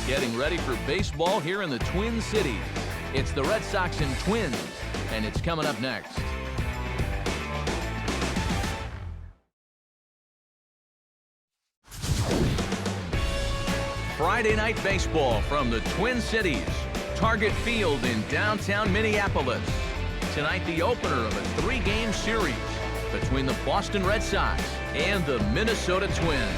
Getting ready for baseball here in the Twin Cities. It's the Red Sox and Twins, and it's coming up next. Friday night baseball from the Twin Cities. Target Field in downtown Minneapolis. Tonight, the opener of a 3-game series between the Boston Red Sox and the Minnesota Twins.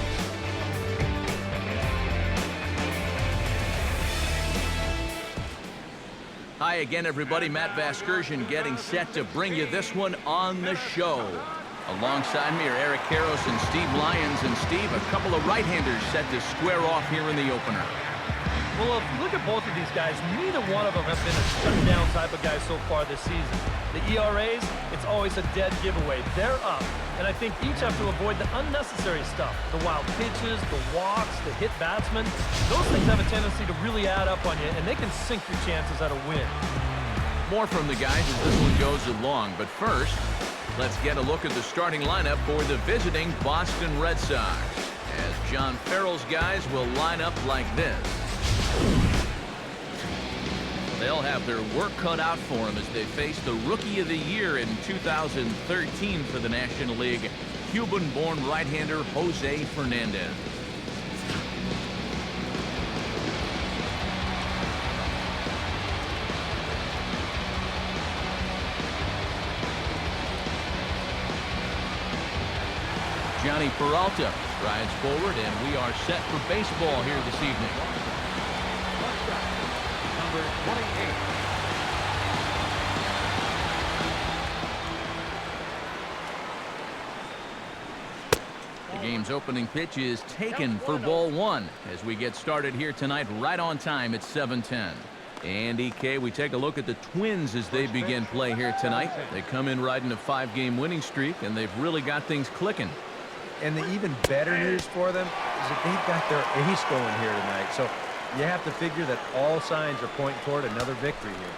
Hi again, everybody. Matt Vasgersian getting set to bring you this one on the show. Alongside me are Eric Karros and Steve Lyons. And Steve, a couple of right-handers set to square off here in the opener. Well, if you look at both of these guys, neither one of them have been a shutdown type of guy so far this season. The ERAs, it's always a dead giveaway. They're up, and I think each have to avoid the unnecessary stuff. The wild pitches, the walks, the hit batsmen. Those things have a tendency to really add up on you, and they can sink your chances at a win. More from the guys as this one goes along, but first, let's get a look at the starting lineup for the visiting Boston Red Sox, as John Farrell's guys will line up like this. They'll have their work cut out for them as they face the Rookie of the Year in 2013 for the National League, Cuban-born right-hander Jose Fernandez. Johnny Peralta strides forward, and we are set for baseball here this evening. Number 28. The game's opening pitch is taken for ball 1 as we get started here tonight right on time at 7:10. And EK, we take a look at the Twins as they begin play here tonight. They come in riding a 5-game winning streak, and they've really got things clicking. And the even better news for them is that they've got their ace going here tonight. So you have to figure that all signs are pointing toward another victory here.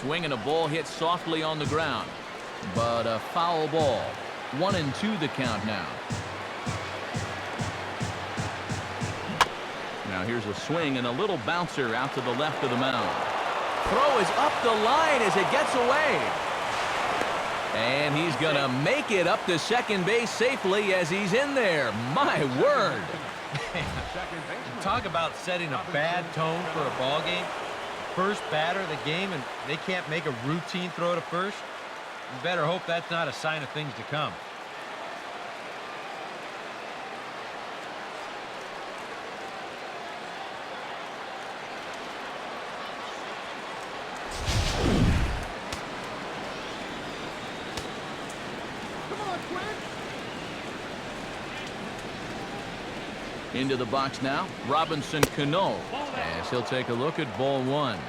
Swing and a ball hit softly on the ground, but a foul ball. 1-2 the count now. Now here's a swing and a little bouncer out to the left of the mound. Throw is up the line as it gets away. And he's going to make it up to second base safely as he's in there. My word. Talk about setting a bad tone for a ball game. First batter of the game, and they can't make a routine throw to first. You better hope that's not a sign of things to come. Into the box now, Robinson Cano, as he'll take a look at ball 1.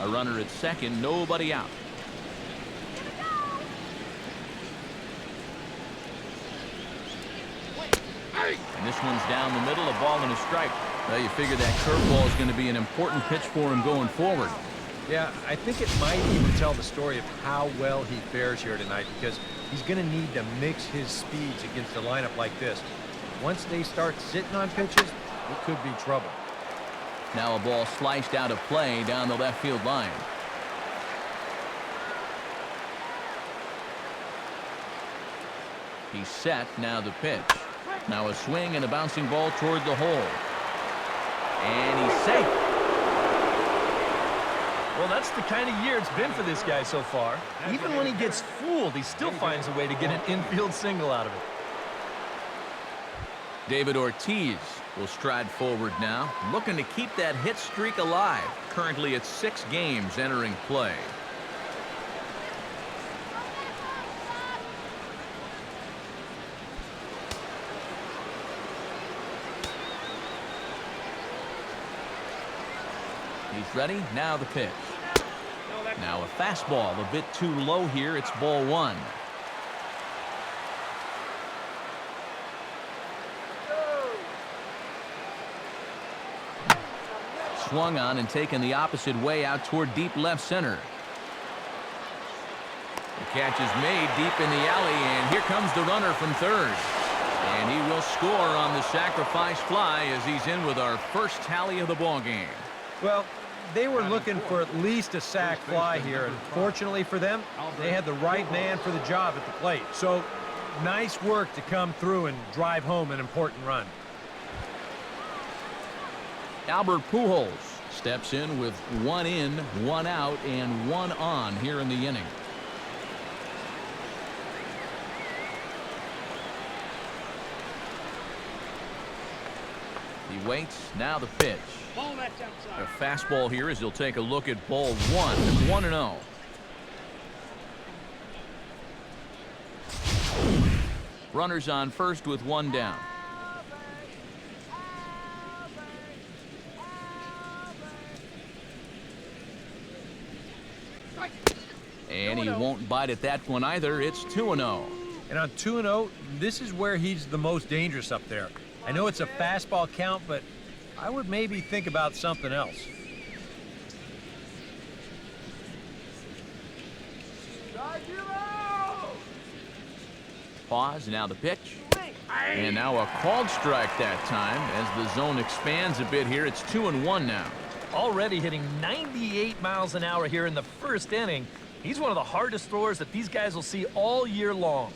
A runner at second, nobody out. And this one's down the middle, a ball and a strike. Well, you figure that curveball is going to be an important pitch for him going forward. Yeah, I think it might even tell the story of how well he fares here tonight, because he's going to need to mix his speeds against a lineup like this. Once they start sitting on pitches, it could be trouble. Now a ball sliced out of play down the left field line. He's set, now the pitch. Now a swing and a bouncing ball toward the hole. And he's safe. Well, that's the kind of year it's been for this guy so far. Even when he gets fooled, he still finds a way to get an infield single out of it. David Ortiz will stride forward now, looking to keep that hit streak alive. Currently at 6 games entering play. He's ready. Now the pitch. Now a fastball a bit too low here. It's ball one. Swung on and taken the opposite way out toward deep left center. The catch is made deep in the alley, and here comes the runner from third. And he will score on the sacrifice fly as he's in with our first tally of the ball game. Well, they were looking for at least a sac fly here, and fortunately for them, they had the right man for the job at the plate. So, nice work to come through and drive home an important run. Albert Pujols steps in with 1 in, 1 out, and 1 on here in the inning. He waits. Now the pitch. A fastball here as he'll take a look at ball 1. 1-0. Runners on first with 1 down. And he won't bite at that one either. It's 2-0. And on 2-0, this is where he's the most dangerous up there. I know it's a fastball count, but I would maybe think about something else. Pause. Now the pitch. And now a called strike that time as the zone expands a bit here. It's 2-1 now. Already hitting 98 miles an hour here in the first inning. He's one of the hardest throwers that these guys will see all year long.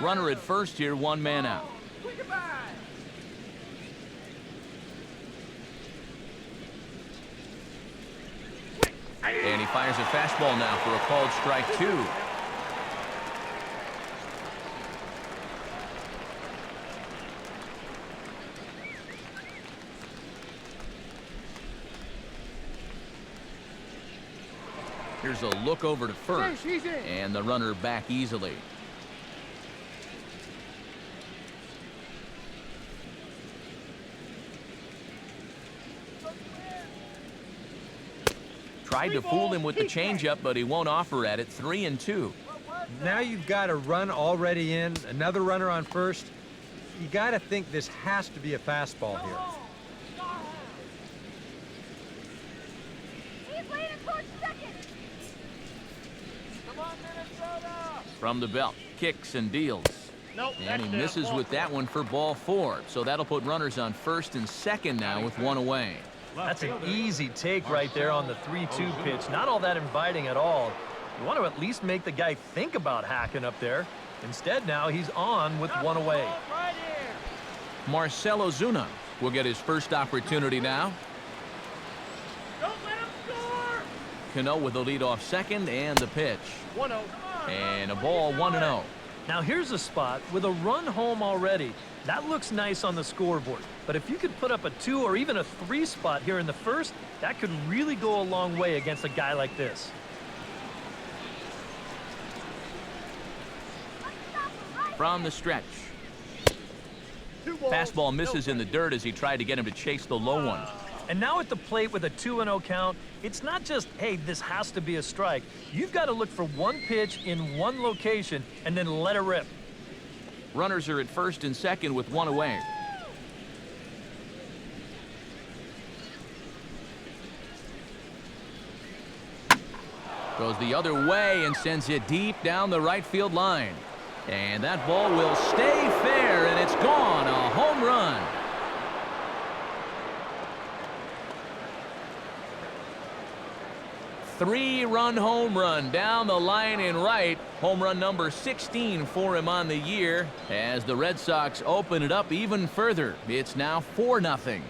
Runner at first here, 1 man out. And he fires a fastball now for a called strike 2. Here's a look over to first, and the runner back easily. Tried to fool him with the changeup, but he won't offer at it. 3-2. Now you've got a run already in, another runner on first. You got to think this has to be a fastball here. He's leaning towards second. Come on, Minesota. From the belt, kicks and deals. And he misses with that one for ball 4. So that'll put runners on first and second now with 1 away. That's an easy take right there on the 3-2 pitch. Not all that inviting at all. You want to at least make the guy think about hacking up there. Instead, now he's on with 1 away. Marcell Ozuna will get his first opportunity now. Don't let him score. Cano with the lead off second and the pitch. 1-0. And a ball, 1-0. Now here's a spot with a run home already. That looks nice on the scoreboard. But if you could put up a 2 or even a 3 spot here in the first, that could really go a long way against a guy like this. From the stretch. Fastball misses in the dirt as he tried to get him to chase the low one. And now at the plate with a 2-0 count, it's not just, hey, this has to be a strike. You've got to look for 1 pitch in 1 location and then let it rip. Runners are at first and second with 1 away. Goes the other way and sends it deep down the right field line. And that ball will stay fair, and it's gone. A home run. Three-run home run down the line in right. Home run number 16 for him on the year as the Red Sox open it up even further. It's now 4-0.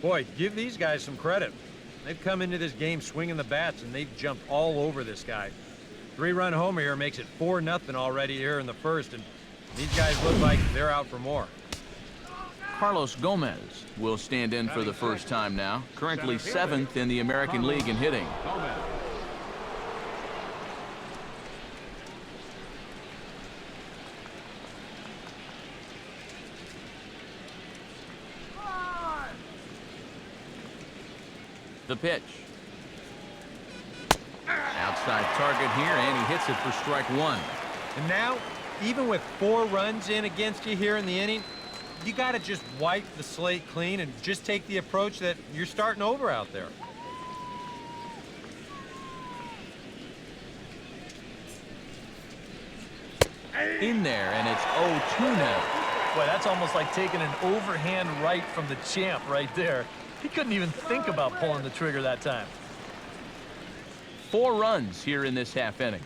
Boy, give these guys some credit. They've come into this game swinging the bats, and they've jumped all over this guy. 3-run homer here makes it 4-0 already here in the first, and these guys look like they're out for more. Carlos Gomez will stand in for the first time now, currently 7th in the American League in hitting. The pitch. Outside target here, and he hits it for strike one. And now, even with 4 runs in against you here in the inning, you got to just wipe the slate clean and just take the approach that you're starting over out there. In there, and it's 0-2 now. Boy, that's almost like taking an overhand right from the champ right there. He couldn't even think about pulling the trigger that time. 4 runs here in this half inning.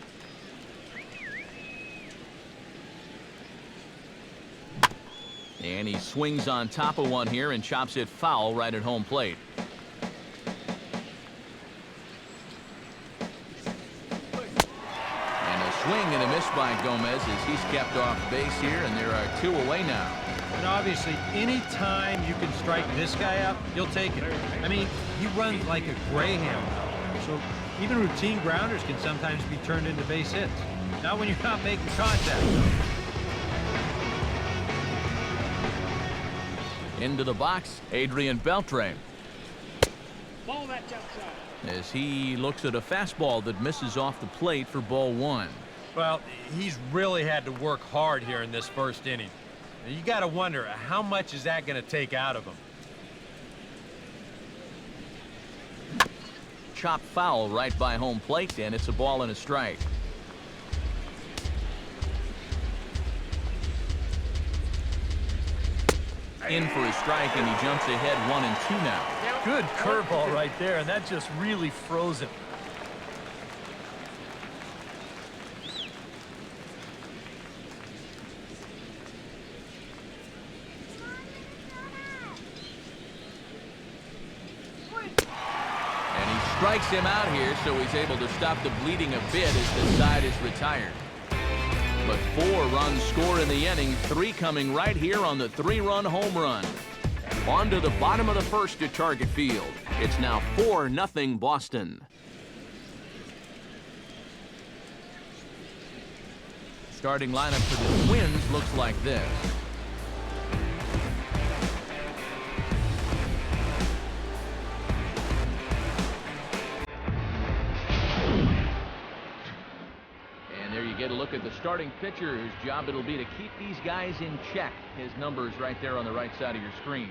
And he swings on top of one here and chops it foul right at home plate. And a swing and a miss by Gomez as he's kept off base here, and there are 2 away now. And obviously, any time you can strike this guy out, you'll take it. I mean, he runs like a greyhound, so even routine grounders can sometimes be turned into base hits. Not when you're not making contact, though. Into the box, Adrian Beltre. Ball that's outside. As he looks at a fastball that misses off the plate for ball 1. Well, he's really had to work hard here in this first inning. You got to wonder, how much is that going to take out of him? Chop foul right by home plate, and it's a ball and a strike. In for a strike, and he jumps ahead 1-2 now. Good curveball right there, and that just really froze him. And he strikes him out here, so he's able to stop the bleeding a bit as the side is retired. But 4 runs score in the inning, 3 coming right here on the 3-run home run. On to the bottom of the first at Target Field. It's now 4-0 Boston. Starting lineup for the Twins looks like this. Get a look at the starting pitcher, whose job it'll be to keep these guys in check. His number's right there on the right side of your screen.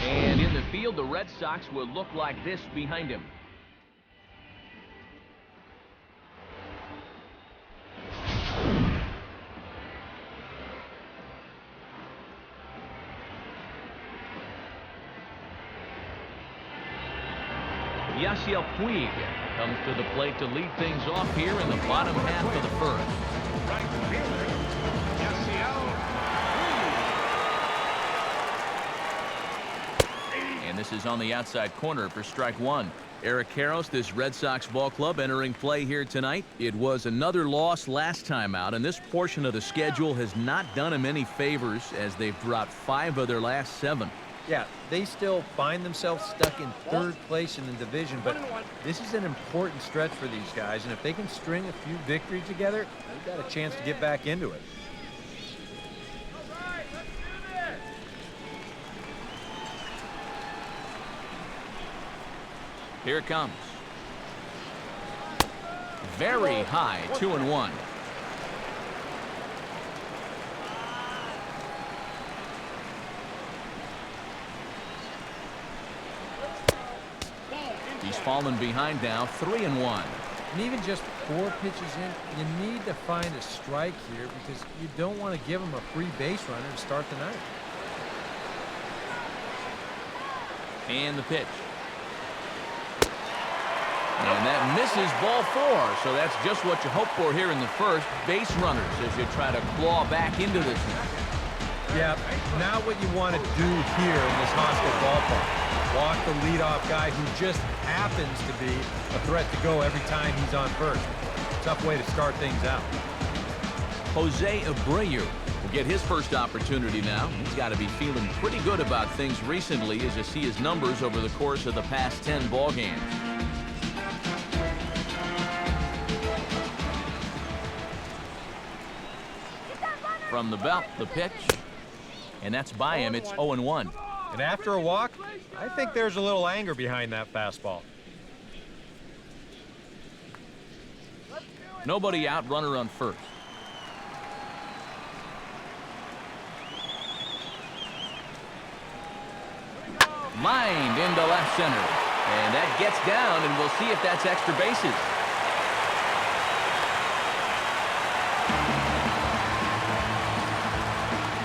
And in the field, the Red Sox will look like this behind him. Yasiel Puig comes to the plate to lead things off here in the bottom half of the first. Right fielder, Yasiel. And this is on the outside corner for strike 1. Eric Karros, this Red Sox ball club entering play here tonight. It was another loss last time out, and this portion of the schedule has not done him any favors as they've dropped 5 of their last 7. Yeah, they still find themselves stuck in 3rd place in the division, but this is an important stretch for these guys, and if they can string a few victories together, they've got a chance to get back into it. All right, let's do this. Here it comes. Very high, 2-1. He's fallen behind now, 3-1. And even just 4 pitches in, you need to find a strike here because you don't want to give him a free base runner to start the night. And the pitch. And that misses ball 4. So that's just what you hope for here in the first. Base runners as you try to claw back into this one. Yeah, not what you want to do here in this hostile ballpark. Walk the leadoff guy who just happens to be a threat to go every time he's on first. Tough way to start things out. Jose Abreu will get his first opportunity now. He's got to be feeling pretty good about things recently as you see his numbers over the course of the past 10 ball games. From the belt, the pitch. And that's by him. It's 0-1. And after a walk, I think there's a little anger behind that fastball. Nobody out, runner on first. Lined into left center. And that gets down, and we'll see if that's extra bases.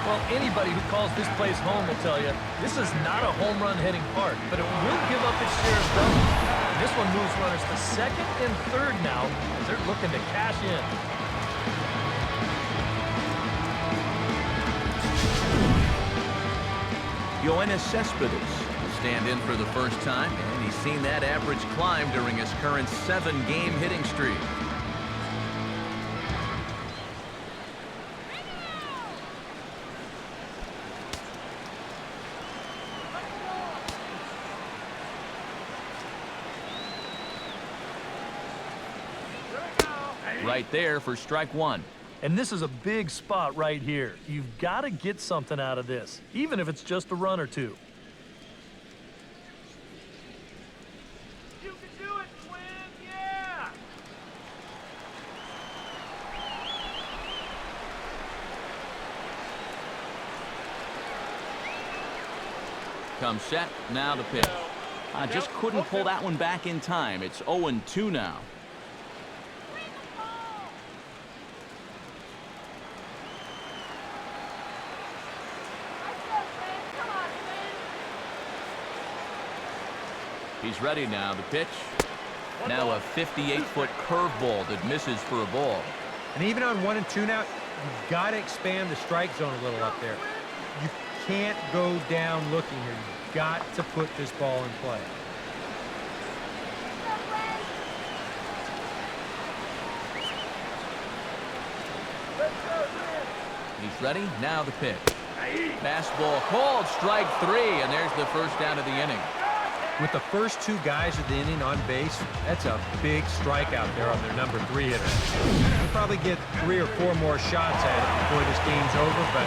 Well, anybody who calls this place home will tell you this is not a home run hitting park, but it will give up its share of doubles. And this one moves runners to second and third now as they're looking to cash in. Yoenis Cespedes will stand in for the first time, and he's seen that average climb during his current 7-game hitting streak. Right there for strike one. And this is a big spot right here. You've got to get something out of this, even if it's just a run or two. You can do it, Twin! Yeah! Comes set, now the pitch. I just couldn't pull that one back in time. It's 0-2 now. He's ready now. The pitch. Now a 58-foot curveball that misses for a ball. And even on 1 and 2 now, you've got to expand the strike zone a little up there. You can't go down looking here. You've got to put this ball in play. He's ready. Now the pitch. Fastball called. Strike 3, and there's the first out of the inning. With the first 2 guys of the inning on base, that's a big strikeout there on their number 3 hitter. He'll probably get 3 or 4 more shots at it before this game's over, but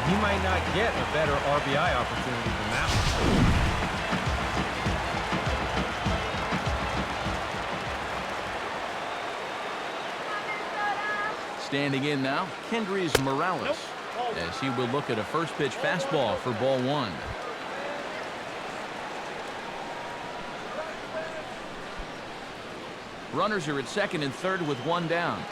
he might not get a better RBI opportunity than that one. Standing in now, Kendrys Morales, as he will look at a first pitch fastball for ball 1. Runners are at second and third with 1 down.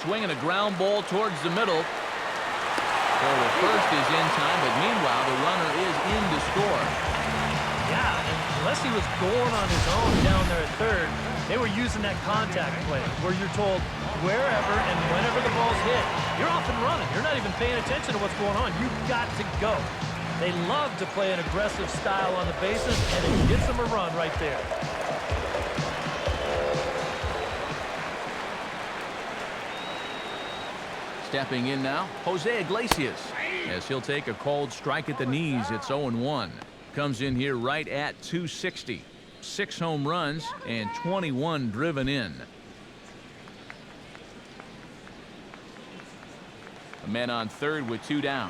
Swinging a ground ball towards the middle. So the first is in time, but meanwhile the runner is in to score. Yeah, and unless he was going on his own down there at third, they were using that contact play where you're told wherever and whenever the ball's hit, you're off and running. You're not even paying attention to what's going on. You've got to go. They love to play an aggressive style on the bases, and it gets them a run right there. Stepping in now, Jose Iglesias, as he'll take a called strike at the knees. It's 0-1. Comes in here right at 260. 6 home runs and 21 driven in. A man on third with 2 down.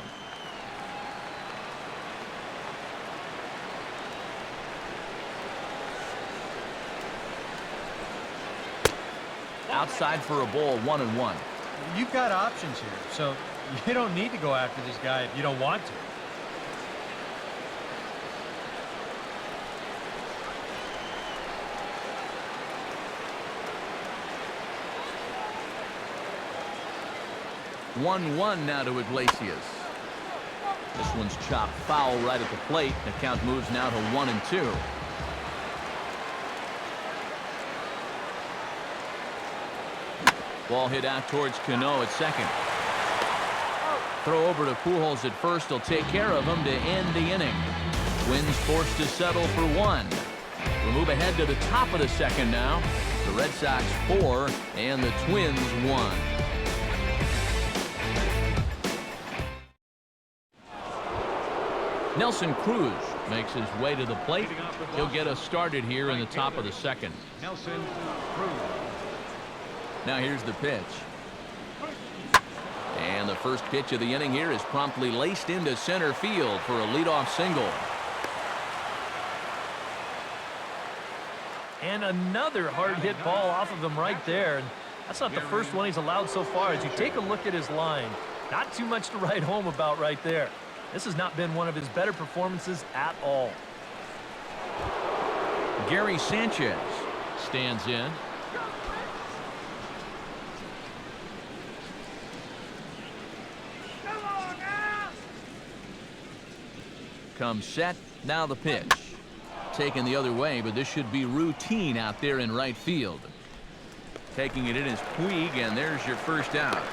Outside for a ball, 1-1. You've got options here, so you don't need to go after this guy if you don't want to. One now to Iglesias. This one's chopped foul right at the plate. The count moves now to 1-2. Ball hit out towards Cano at second. Throw over to Pujols at first. He'll take care of him to end the inning. Twins forced to settle for 1. We'll move ahead to the top of the second now. The Red Sox 4 and the Twins 1. Nelson Cruz makes his way to the plate. He'll get us started here in the top of the second. Nelson Cruz. Now here's the pitch. And the first pitch of the inning here is promptly laced into center field for a leadoff single. And another hard hit ball off of him right there. And that's not the first one he's allowed so far. As you take a look at his line, not too much to write home about right there. This has not been one of his better performances at all. Gary Sanchez stands in. Comes set. Now the pitch. Taken the other way, but this should be routine out there in right field. Taking it in is Puig, and there's your first out.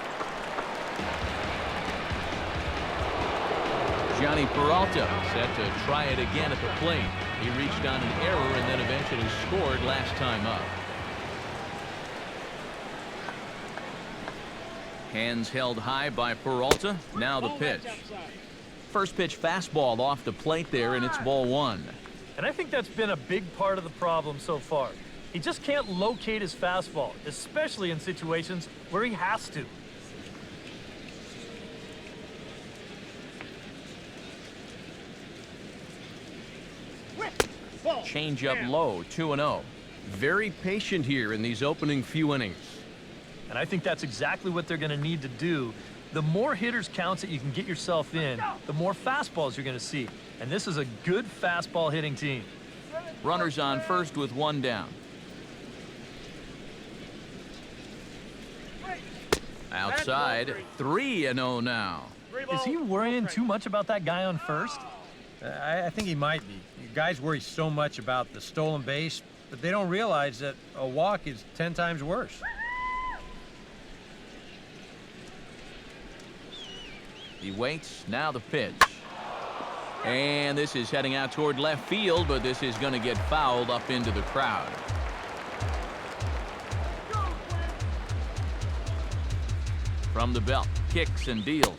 Johnny Peralta set to try it again at the plate. He reached on an error and then eventually scored last time up. Hands held high by Peralta. Now the pitch. First pitch fastball off the plate there, and it's ball one. And I think that's been a big part of the problem so far. He just can't locate his fastball, especially in situations where he has to. Change up low, 2-0. Very patient here in these opening few innings. And I think that's exactly what they're going to need to do. The more hitters counts that you can get yourself in, the more fastballs you're going to see. And this is a good fastball hitting team. Runners on first with one down. Outside, 3-0 now. Is he worrying too much about that guy on first? I think he might be. Guys worry so much about the stolen base, but they don't realize that a walk is 10 times worse. He waits. Now the pitch. And this is heading out toward left field, but this is going to get fouled up into the crowd. From the belt, kicks and deals.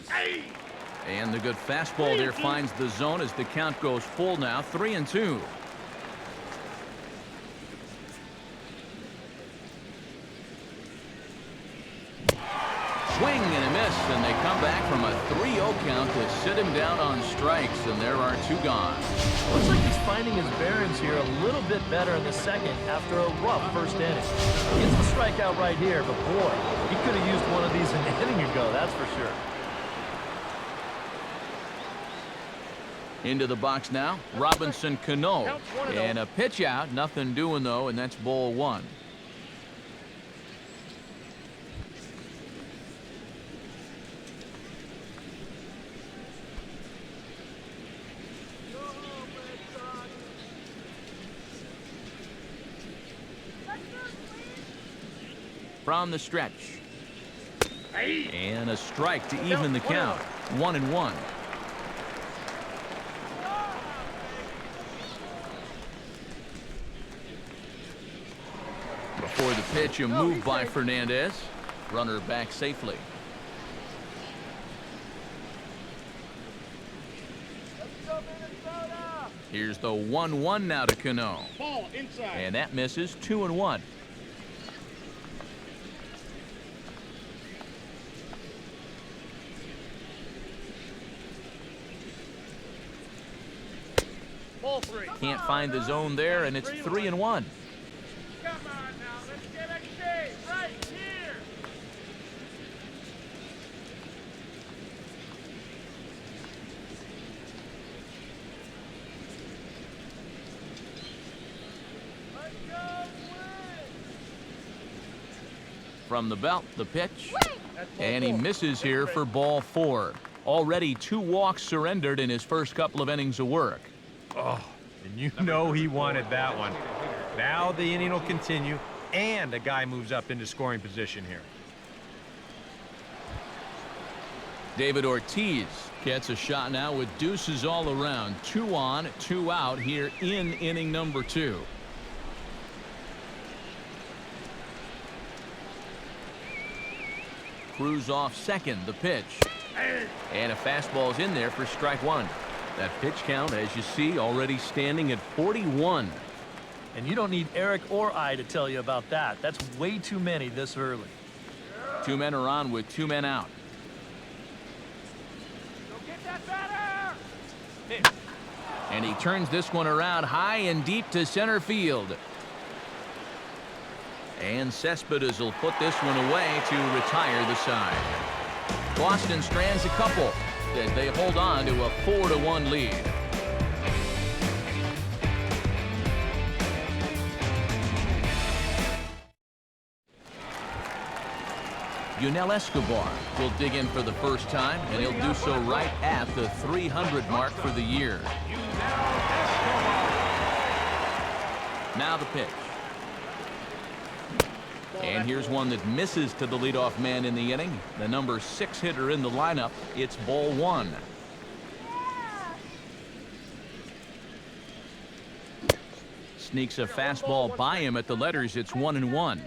And the good fastball there finds the zone as the count goes full now, 3-2. Swing and a miss, and they come back from a 3-0 count to sit him down on strikes, and there are two gone. Looks like he's finding his bearings here a little bit better in the second after a rough first inning. He gets the strikeout right here, but boy, he could have used one of these an inning ago, that's for sure. Into the box now, Robinson Cano. And a pitch out, nothing doing though, and that's ball one. From the stretch. And a strike to even the count. 1-1. Before the pitch, a move by Fernandez. Runner back safely. Here's the 1-1 now to Cano. And that misses. 2-1. Can't find the zone there, and it's 3-1. Come on now, let's get a shave right here. Let's go win. From the belt, the pitch. And he misses here for ball four. Already 2 walks surrendered in his first couple of innings of work. Oh, and you know he wanted that one. Now the inning will continue, and a guy moves up into scoring position here. David Ortiz gets a shot now with deuces all around. 2 on, 2 out here in inning number 2. Cruz off second, the pitch. And a fastball's in there for strike 1. That pitch count, as you see, already standing at 41. And you don't need Eric or I to tell you about that. That's way too many this early. 2 men are on with 2 men out. Go get that batter! And he turns this one around high and deep to center field. And Cespedes will put this one away to retire the side. Boston strands a couple as they hold on to a 4-1 lead. Yunel Escobar will dig in for the first time, and he'll do so right at the 300 mark for the year. Now the pitch. And here's one that misses to the leadoff man in the inning. The number 6 hitter in the lineup. It's ball 1. Sneaks a fastball by him at the letters. It's 1-1.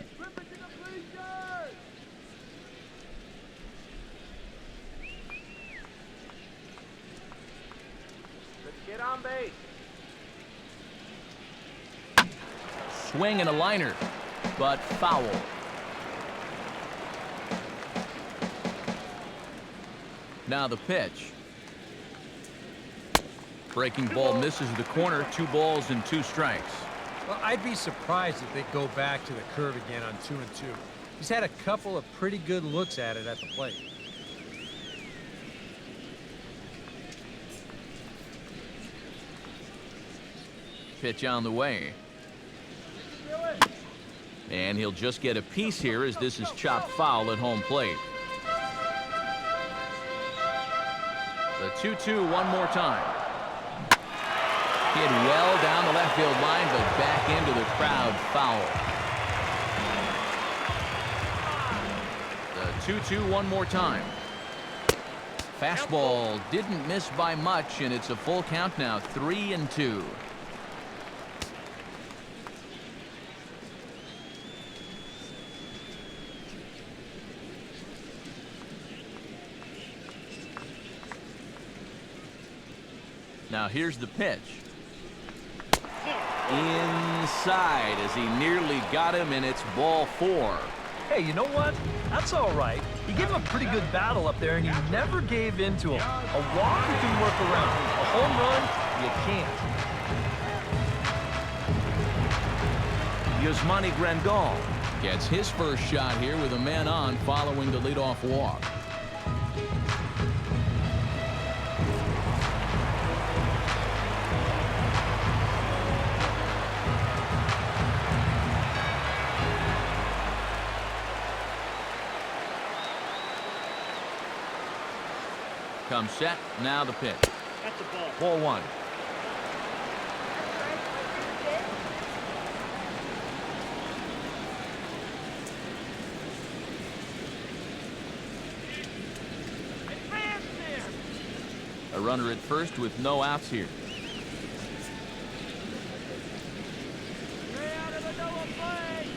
Get on base. Swing and a liner, but foul. Now the pitch. Breaking ball misses the corner. 2 balls and 2 strikes. Well, I'd be surprised if they go back to the curve again on 2-2. He's had a couple of pretty good looks at it at the plate. Pitch on the way. And he'll just get a piece here as this is chopped foul at home plate. The 2-2 one more time. Hit well down the left field line, but back into the crowd, foul. The 2-2 one more time. Fastball didn't miss by much, and it's a full count now, 3-2. Now here's the pitch. Inside as he nearly got him, and it's ball 4. Hey, you know what? That's all right. He gave him a pretty good battle up there, and he never gave in to him. A walk you can work around. A home run, you can't. Yasmani Grandal gets his first shot here with a man on following the leadoff walk. Comes set. Now the pitch. That's a ball. Ball 1. Advance there. A runner at first with no outs here. Stay out of the double play.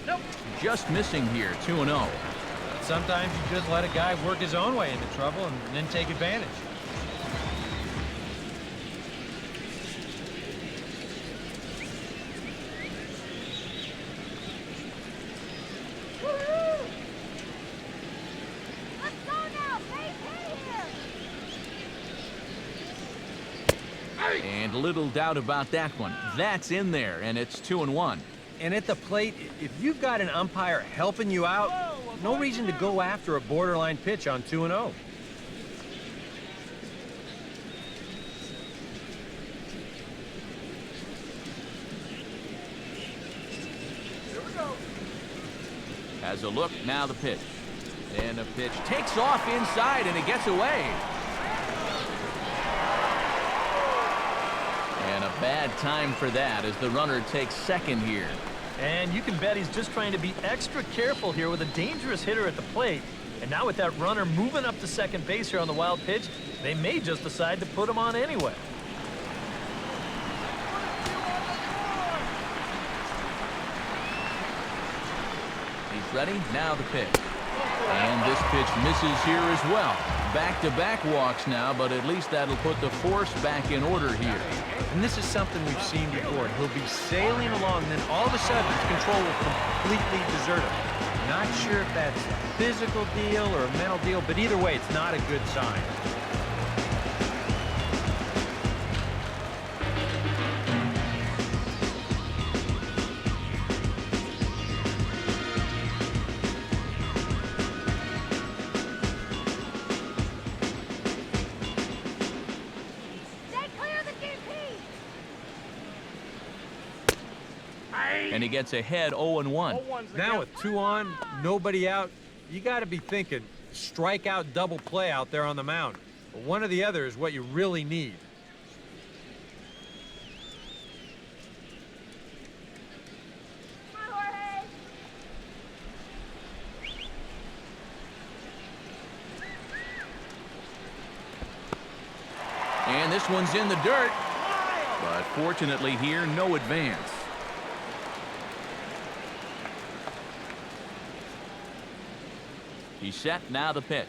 Nope. Just missing here, 2-0. Sometimes you just let a guy work his own way into trouble and then take advantage. Let's go now. Base hit here. And little doubt about that one. That's in there, and it's 2-1. And at the plate, if you've got an umpire helping you out, no reason to go after a borderline pitch on 2-0. Here we go. Has a look, now the pitch. And the pitch takes off inside, and it gets away. And a bad time for that as the runner takes second here. And you can bet he's just trying to be extra careful here with a dangerous hitter at the plate. And now with that runner moving up to second base here on the wild pitch, they may just decide to put him on anyway. He's ready. Now the pitch. And this pitch misses here as well. Back-to-back walks now, but at least that'll put the force back in order here. And this is something we've seen before. He'll be sailing along, then all of a sudden, control will completely desert him. Not sure if that's a physical deal or a mental deal, but either way, it's not a good sign. And he gets ahead 0-1. Now with 2 on, nobody out, you got to be thinking strikeout double play out there on the mound. But one or the other is what you really need. And this one's in the dirt. But fortunately here, no advance. He's set, now the pitch.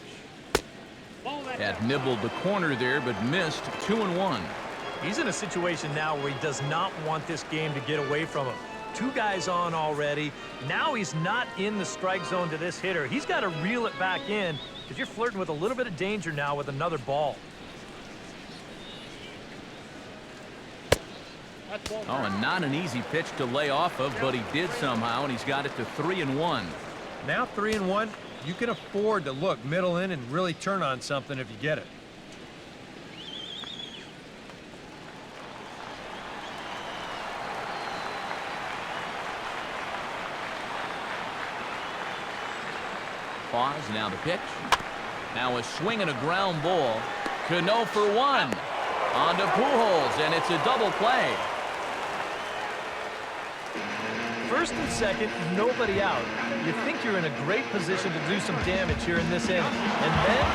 Had nibbled the corner there, but missed 2-1. He's in a situation now where he does not want this game to get away from him. 2 guys on already. Now he's not in the strike zone to this hitter. He's got to reel it back in because you're flirting with a little bit of danger now with another ball. Oh, and not an easy pitch to lay off of, but he did somehow, and he's got it to 3-1. Now 3-1, you can afford to look middle in and really turn on something if you get it. Pause, now the pitch. Now a swing and a ground ball. Cano for 1. On to Pujols, and it's a double play. First and second, nobody out. You think you're in a great position to do some damage here in this inning. And then,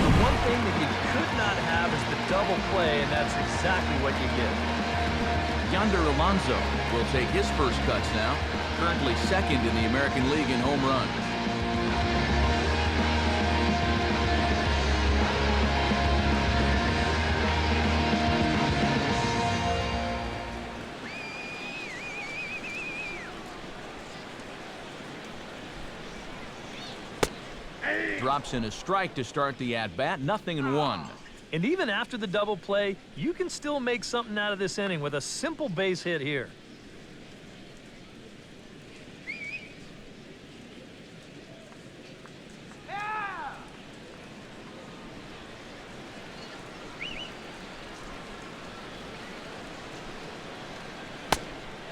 the one thing that you could not have is the double play, and that's exactly what you get. Yonder Alonso will take his first cuts now. Currently second in the American League in home runs. Drops in a strike to start the at-bat, 0-1. And even after the double play, you can still make something out of this inning with a simple base hit here.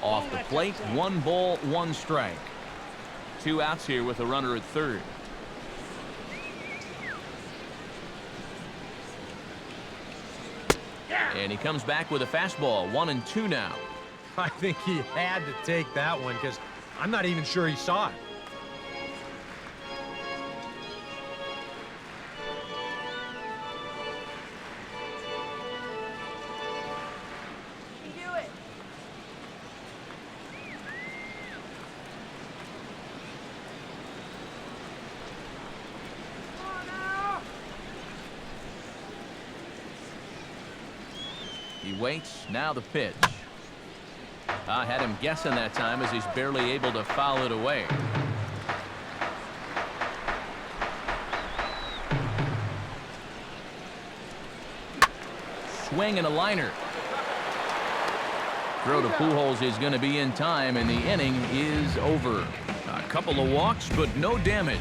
Off the plate, 1 ball, 1 strike. 2 outs here with a runner at third. And he comes back with a fastball, 1-2 now. I think he had to take that one because I'm not even sure he saw it. You do it. Come on now. He waits, now the pitch. I had him guessing that time as he's barely able to foul it away. Swing and a liner. Throw to Pujols is going to be in time, and the inning is over. A couple of walks, but no damage.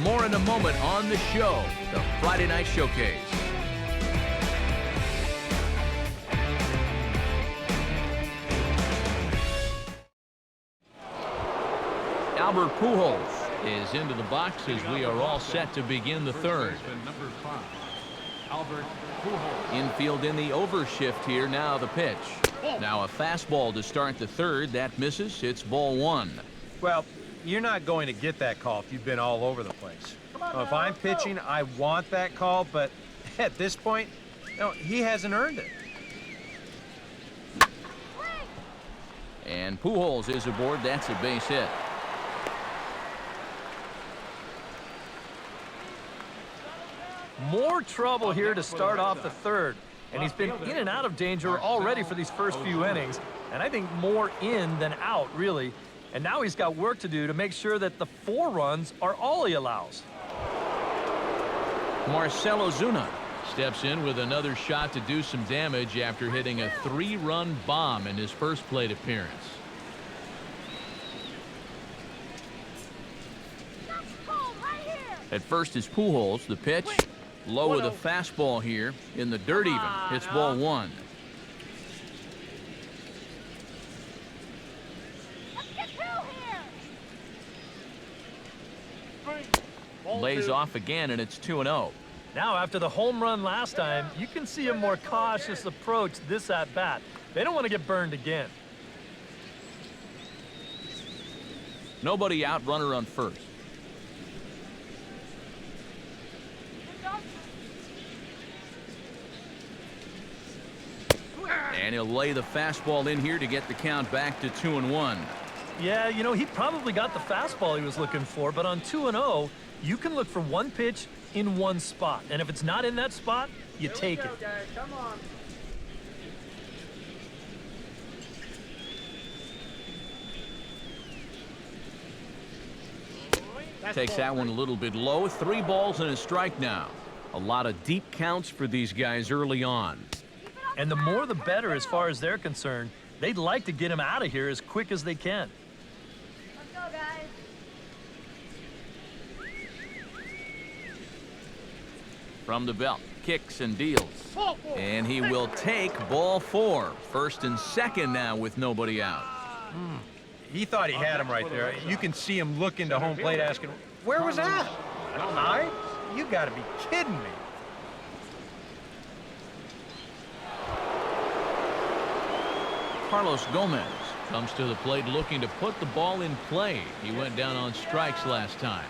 More in a moment on the show, the Friday Night Showcase. Albert Pujols is into the box as we are all set to begin the third. Number 5, Albert Pujols. Infield in the overshift here, now the pitch. Now a fastball to start the third. That misses. It's ball 1. Well, you're not going to get that call if you've been all over the place. If I'm pitching, I want that call, but at this point, no, he hasn't earned it. And Pujols is aboard. That's a base hit. More trouble here to start off the third. And he's been in and out of danger already for these first few innings. And I think more in than out, really. And now he's got work to do to make sure that the 4 runs are all he allows. Marcelo Zuna steps in with another shot to do some damage after hitting a 3-run bomb in his first plate appearance. At first is Pujols. The pitch low with a fastball here in the dirt even. It's ball 1. Lays off again, and it's 2-0. Now, after the home run last time, you can see a more cautious approach this at-bat. They don't want to get burned again. Nobody out, runner on first. And he'll lay the fastball in here to get the count back to 2-1. Yeah, you know, he probably got the fastball he was looking for, but on 2-0, you can look for one pitch in one spot. And if it's not in that spot, you take it. Come on. Takes that one a little bit low. 3 balls and a strike now. A lot of deep counts for these guys early on. And the more the better as far as they're concerned. They'd like to get him out of here as quick as they can. Let's go, guys. From the belt, kicks and deals. And he will take ball 4. First and second now with nobody out. He thought he had him right there. You can see him looking to home plate asking, where was that? I? You got to be kidding me. Carlos Gomez comes to the plate looking to put the ball in play. He went down on strikes last time.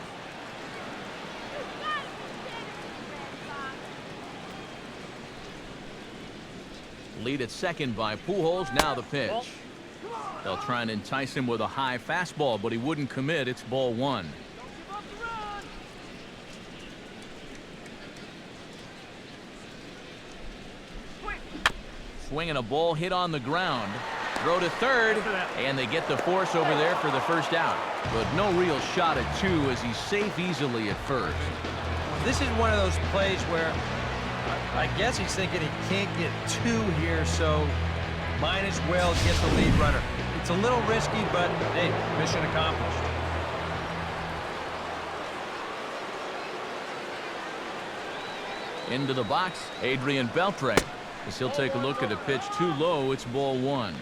Lead at second by Pujols. Now the pitch. They'll try and entice him with a high fastball, but he wouldn't commit. It's ball 1. Swinging a ball hit on the ground. Throw to third, and they get the force over there for the first out. But no real shot at 2 as he's safe easily at first. This is one of those plays where I guess he's thinking he can't get 2 here, so might as well get the lead runner. It's a little risky, but hey, mission accomplished. Into the box, Adrian Beltre. As he'll take a look at a pitch too low, it's ball 1.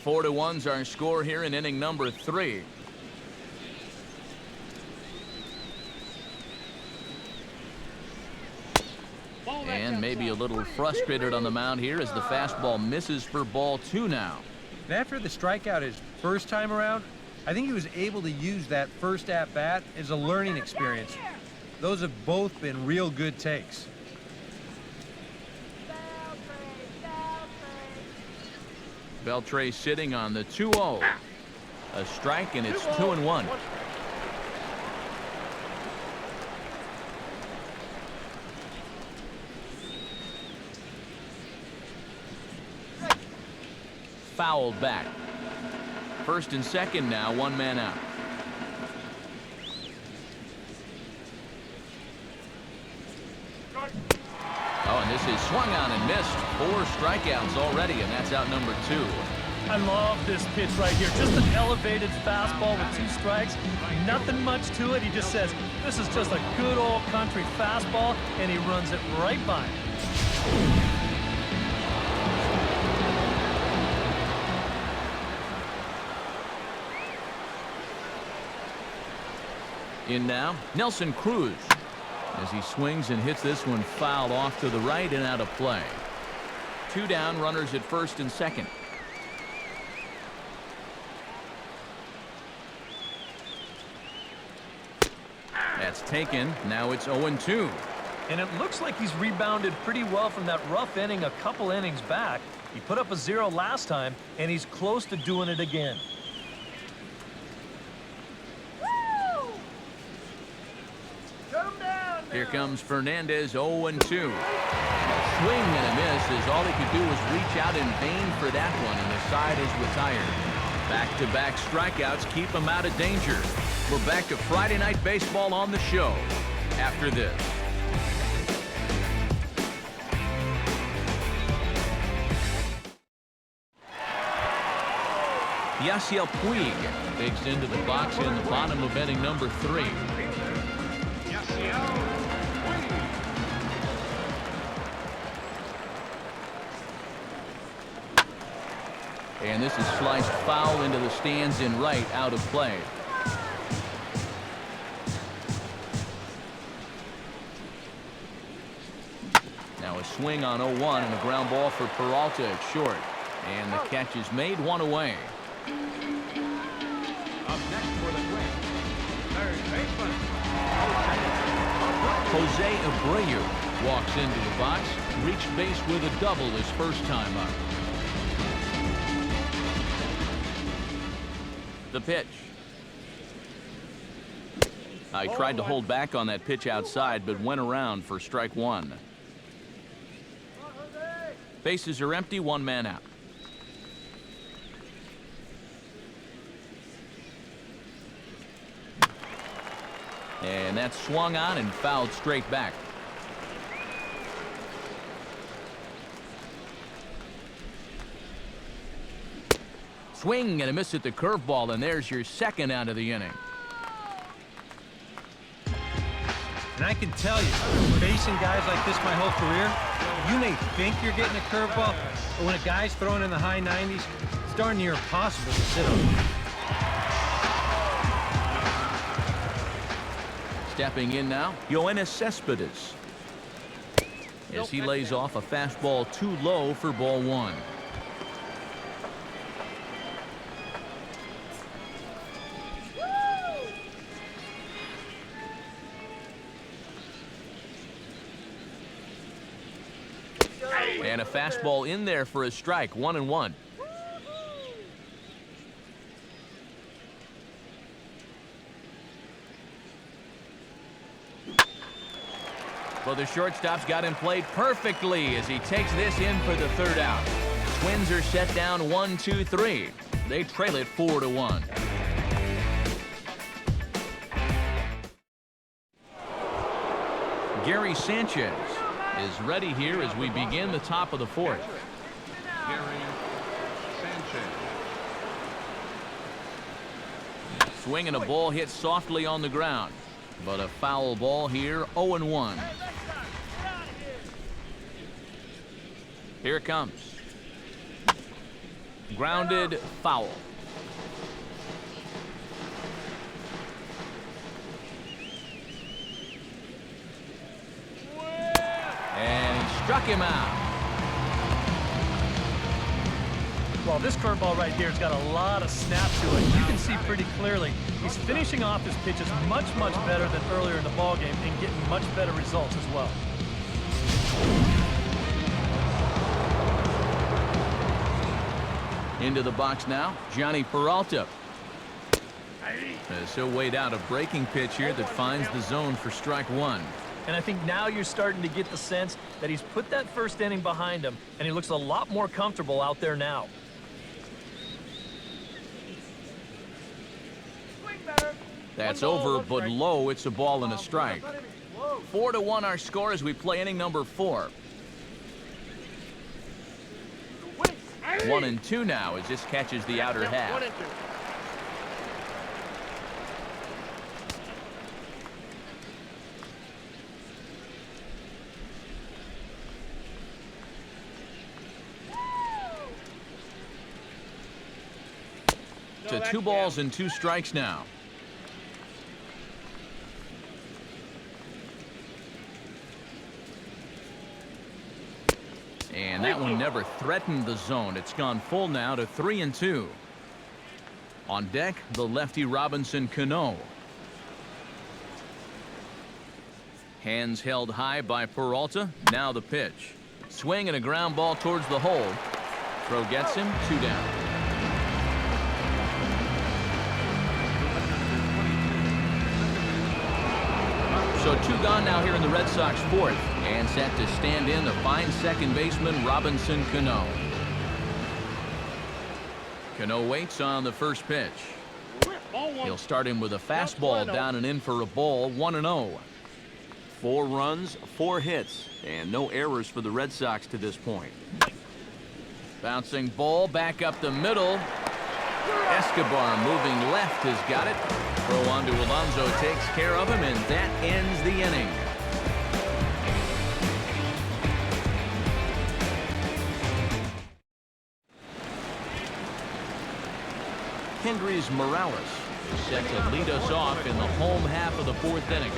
Four to 1's our score here in inning number 3. And maybe a little frustrated on the mound here as the fastball misses for ball 2 now. And after the strikeout his first time around, I think he was able to use that first at-bat as a learning experience. Those have both been real good takes. Beltre sitting on the 2-0. A strike, and it's 2-1. Fouled back. First and second now, 1 man out. Oh, and this is swung on and missed. 4 strikeouts already, and that's out number 2. I love this pitch right here. Just an elevated fastball with 2 strikes. Nothing much to it. He just says, this is just a good old country fastball, and he runs it right by him. In now, Nelson Cruz, as he swings and hits this one foul off to the right and out of play. 2 down, runners at first and second. That's taken. Now it's 0-2. And it looks like he's rebounded pretty well from that rough inning a couple innings back. He put up a 0 last time, and he's close to doing it again. Here comes Fernandez, 0-2. Swing and a miss as all he could do was reach out in vain for that one, and the side is retired. Back-to-back strikeouts keep him out of danger. We're back to Friday Night Baseball on the show after this. Yasiel Puig digs into the box in the bottom of inning number 3. And this is sliced foul into the stands in right, out of play. Now a swing on 0-1 and a ground ball for Peralta at short. And the catch is made, 1 away. Up next for the Twins, third baseman, Jose Abreu walks into the box, reached base with a double his first time up. The pitch. I tried to hold back on that pitch outside, but went around for strike 1. Bases are empty, 1 man out. And that's swung on and fouled straight back. Swing and a miss at the curveball, and there's your second out of the inning. And I can tell you, facing guys like this my whole career, you may think you're getting a curveball, but when a guy's throwing in the high 90s, it's darn near impossible to sit on. Stepping in now, Yoenis Cespedes, as he lays off a fastball too low for ball 1. And a fastball in there for a strike, 1-1. Well, the shortstop's got him played perfectly as he takes this in for the third out. Twins are set down 1-2-3. They trail it 4-1. Gary Sanchez is ready here as we begin the top of the 4th. Gary Sanchez. Swing and a ball hit softly on the ground, but a foul ball here, 0-1. Here it comes. Grounded, foul. And he struck him out. Well, this curveball right here has got a lot of snap to it. You can see pretty clearly he's finishing off his pitches much, much better than earlier in the ballgame and getting much better results as well. Into the box now, Johnny Peralta. As he'll wait out a breaking pitch here that finds the zone for strike 1. And I think now you're starting to get the sense that he's put that first inning behind him, and he looks a lot more comfortable out there now. That's over, but low. It's a ball and a strike. 4-1 our score as we play inning number 4. 1-2 now as this catches the outer half. To 2 balls and 2 strikes now. And that one never threatened the zone. It's gone full now to 3-2. On deck, the lefty Robinson Cano. Hands held high by Peralta. Now the pitch. Swing and a ground ball towards the hole. Throw gets him, 2 down. So 2 gone now here in the Red Sox 4th. And set to stand in the fine second baseman, Robinson Cano. Cano waits on the first pitch. He'll start him with a fastball down and in for a ball, 1-0. 4 runs, 4 hits, and no errors for the Red Sox to this point. Bouncing ball back up the middle. Escobar moving left has got it. Throw on to Alonso takes care of him, and that ends the inning. Hendrys Morales is set to lead us off in the home half of the 4th inning.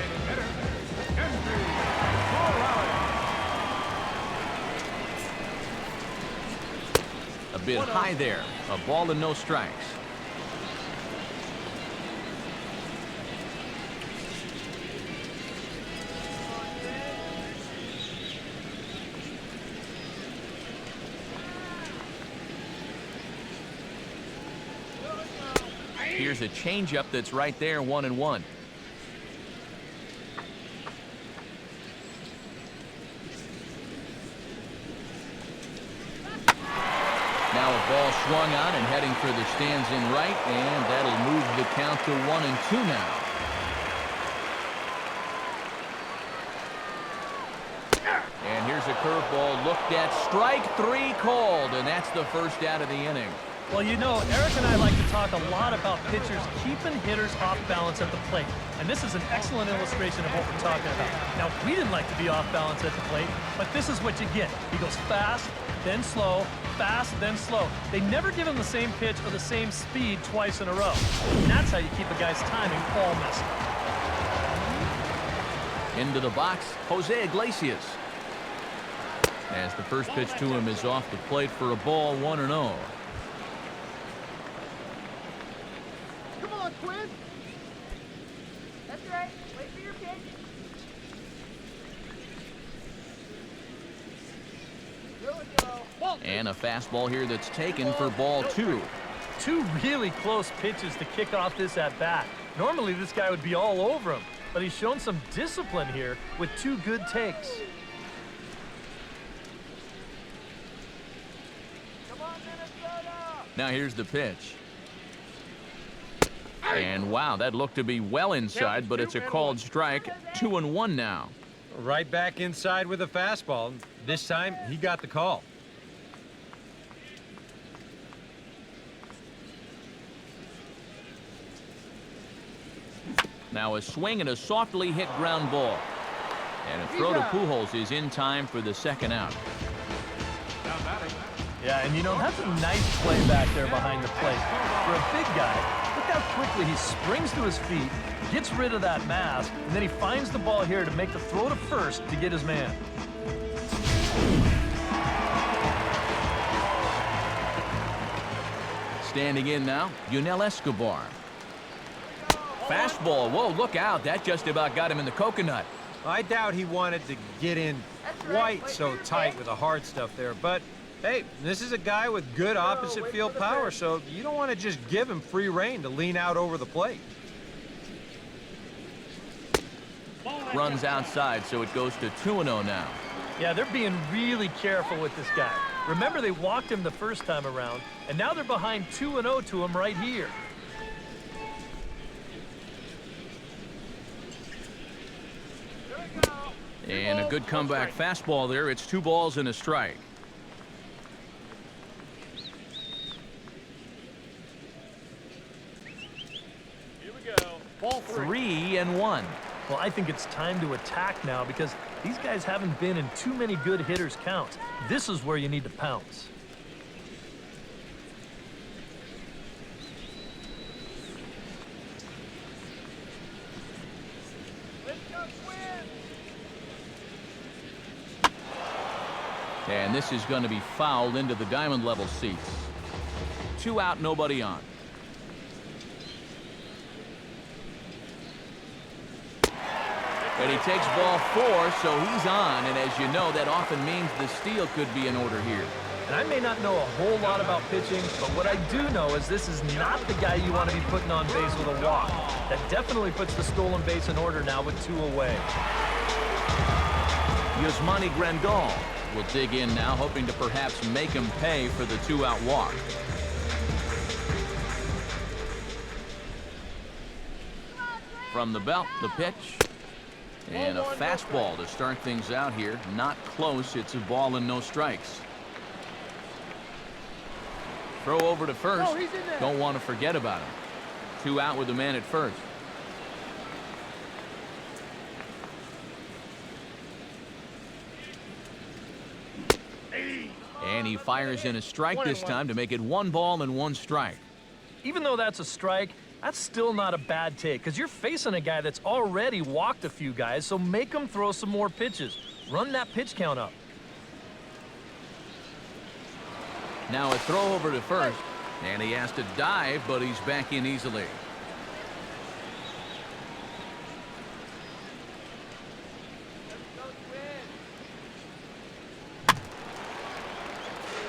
A bit high there. A ball and no strikes. Here's a changeup that's right there, 1-1. Now a ball swung on and heading for the stands in right, and that'll move the count to 1-2 now. And here's a curveball looked at, strike 3 called, and that's the first out of the inning. Well, you know, Eric and I like to talk a lot about pitchers keeping hitters off balance at the plate. And this is an excellent illustration of what we're talking about. Now, we didn't like to be off balance at the plate, but this is what you get. He goes fast, then slow, fast, then slow. They never give him the same pitch or the same speed twice in a row. And that's how you keep a guy's timing all messed up. Into the box, Jose Iglesias. As the first pitch to him is off the plate for a ball, 1-0. Quinn. That's right. Wait for your pitch. Here we go. And a fastball here that's taken for ball 2. 2 really close pitches to kick off this at-bat. Normally this guy would be all over him, but he's shown some discipline here with 2 good takes. Come on, Minesota. Now here's the pitch. And wow, that looked to be well inside, but it's a called strike. 2-1 now. Right back inside with a fastball. This time, he got the call. Now a swing and a softly hit ground ball. And a throw to Pujols is in time for the second out. Yeah, and you know, that's a nice play back there behind the plate. For a big guy, look how quickly he springs to his feet, gets rid of that mask, and then he finds the ball here to make the throw to first to get his man. Standing in now, Yunel Escobar. Fastball, whoa, look out, that just about got him in the coconut. I doubt he wanted to get in quite so tight with the hard stuff there, but hey, this is a guy with good opposite field power, so you don't want to just give him free rein to lean out over the plate. Runs outside, so it goes to 2-0 now. Yeah, they're being really careful with this guy. Remember, they walked him the first time around, and now they're behind 2-0 to him right here. And a good comeback fastball there. It's 2 balls and a strike. Here we go. Ball 3-1. Well, I think it's time to attack now because these guys haven't been in too many good hitters' counts. This is where you need to pounce. And this is going to be fouled into the diamond level seats. 2 out, nobody on. And he takes ball 4, so he's on. And as you know, that often means the steal could be in order here. And I may not know a whole lot about pitching, but what I do know is this is not the guy you want to be putting on base with a walk. That definitely puts the stolen base in order now with 2 away. Yasmani Grandal will dig in now, hoping to perhaps make him pay for the 2-out walk. From the belt, the pitch. And a fastball to start things out here. Not close. It's a ball and no strikes. Throw over to first. Don't want to forget about him. 2 out with the man at first. And he fires in a strike this time to make it 1 ball and 1 strike. Even though that's a strike, that's still not a bad take because you're facing a guy that's already walked a few guys, so make him throw some more pitches. Run that pitch count up. Now a throw over to first, and he has to dive, but he's back in easily.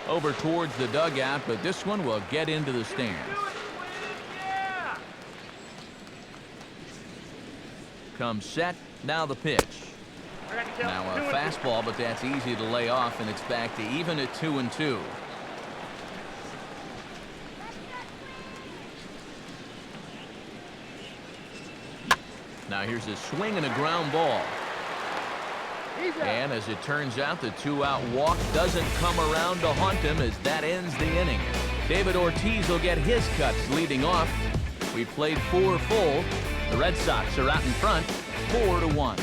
Over towards the dugout, but this one will get into the stands. Comes set, now the pitch. Now a fastball, but that's easy to lay off, and it's back to even at 2-2. Now here's a swing and a ground ball. And as it turns out, the 2-out walk doesn't come around to haunt him as that ends the inning. David Ortiz will get his cuts leading off. We played 4 full. The Red Sox are out in front, 4-1.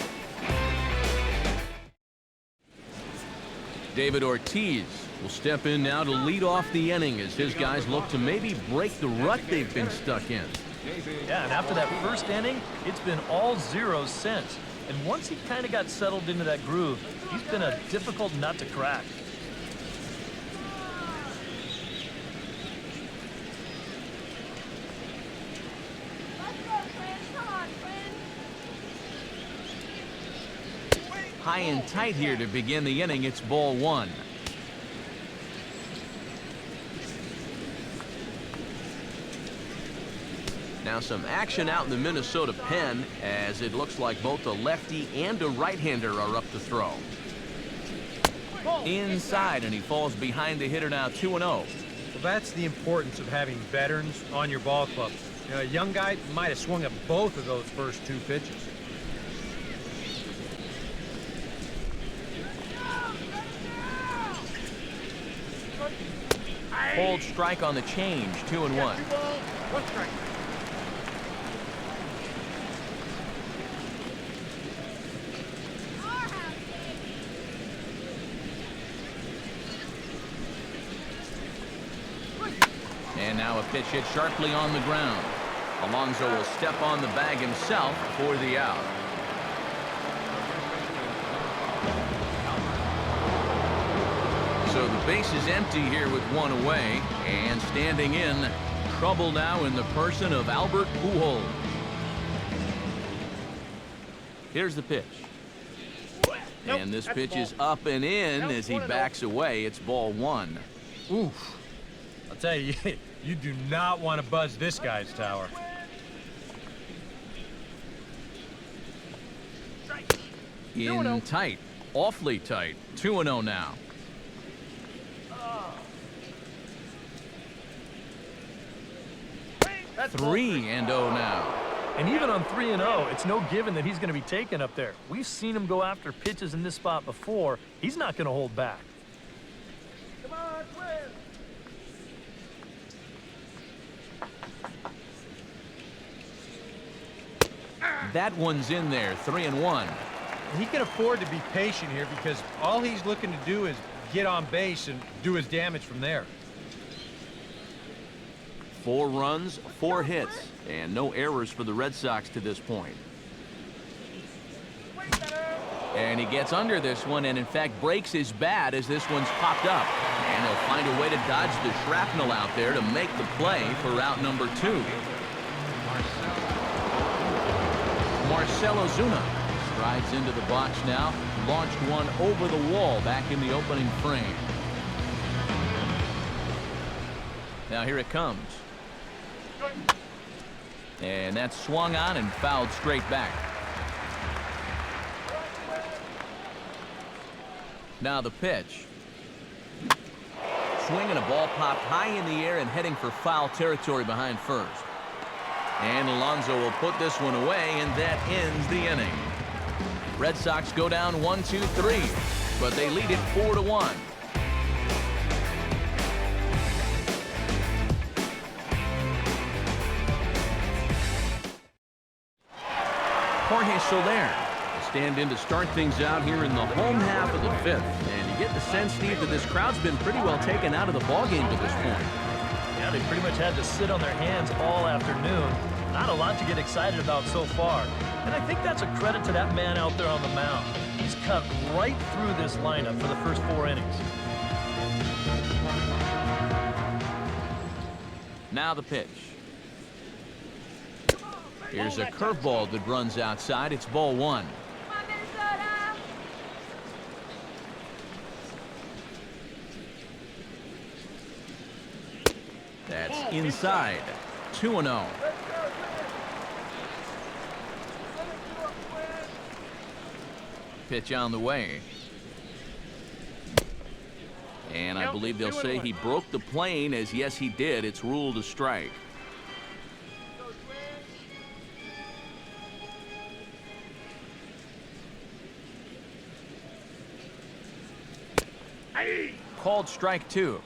David Ortiz will step in now to lead off the inning as his guys look to maybe break the rut they've been stuck in. Yeah, and after that first inning, it's been all zeros since. And once he kind of got settled into that groove, he's been a difficult nut to crack. High and tight here to begin the inning. It's ball 1. Now some action out in the Minnesota pen as it looks like both a lefty and a right-hander are up to throw. Inside, and he falls behind the hitter now 2-0. Well, that's the importance of having veterans on your ball club. You know, a young guy might have swung at both of those first 2 pitches. Hold strike on the change, 2-1. 1 strike. And now a pitch hit sharply on the ground. Alonso will step on the bag himself for the out. So the base is empty here with 1 away, and standing in, trouble now in the person of Albert Pujols. Here's the pitch. And this pitch is up and in as he backs away. It's ball 1. Oof. I'll tell you, you do not want to buzz this guy's tower. In tight, awfully tight, 2-0 now. 3-0 now. And even on 3-0, it's no given that he's going to be taken up there. We've seen him go after pitches in this spot before. He's not going to hold back. Come on, Twins. That one's in there, 3-1. He can afford to be patient here because all he's looking to do is get on base and do his damage from there. 4 runs, 4 hits, and no errors for the Red Sox to this point. And he gets under this one and, in fact, breaks his bat as this one's popped up. And he'll find a way to dodge the shrapnel out there to make the play for out number 2. Marcell Ozuna Rides into the box now. Launched one over the wall back in the opening frame. Now here it comes. And that's swung on and fouled straight back. Now the pitch. Swinging, a ball popped high in the air and heading for foul territory behind first. And Alonso will put this one away, and that ends the inning. Red Sox go down 1-2-3, but they lead it 4-1. Jorge Soler will stand in to start things out here in the home half of the fifth. And you get the sense, Steve, that this crowd's been pretty well taken out of the ballgame to this point. Yeah, they pretty much had to sit on their hands all afternoon. Not a lot to get excited about so far. And I think that's a credit to that man out there on the mound. He's cut right through this lineup for the first 4 innings. Now the pitch. Here's a curveball that runs outside. It's ball 1. Come on, Minesota. That's inside. 2-0. Pitch on the way. And I believe they'll say he broke the plane, as yes he did. It's ruled a strike. Called strike 2.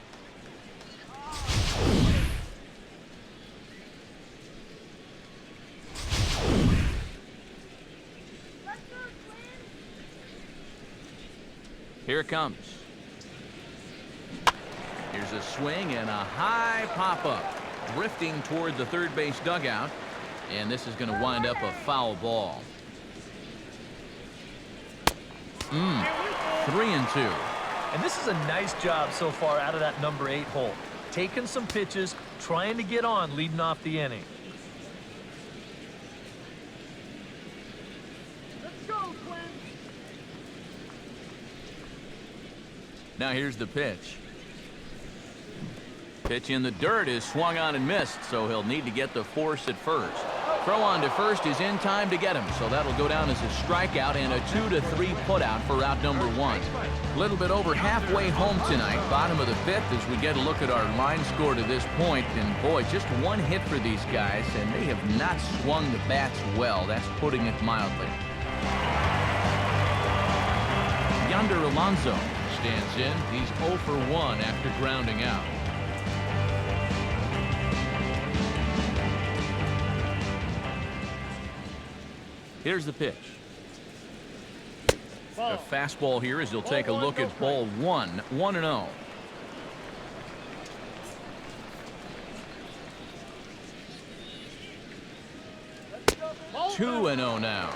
Here it comes. Here's a swing and a high pop-up, drifting toward the third base dugout, and this is going to wind up a foul ball. 3-2. And this is a nice job so far out of that number 8 hole. Taking some pitches, trying to get on, leading off the inning. Let's go, Quinn. Now here's the pitch. Pitch in the dirt is swung on and missed, so he'll need to get the force at first. Throw on to first is in time to get him, so that'll go down as a strikeout and a 2-3 putout for out number 1. A little bit over halfway home tonight, bottom of the fifth, as we get a look at our line score to this point. And boy, just one hit for these guys, and they have not swung the bats well. That's putting it mildly. Yonder Alonso stands in. He's 0 for 1 after grounding out. Here's the pitch. A fastball here as he'll take a look at ball 1. 1-0. Ball 2-0 now.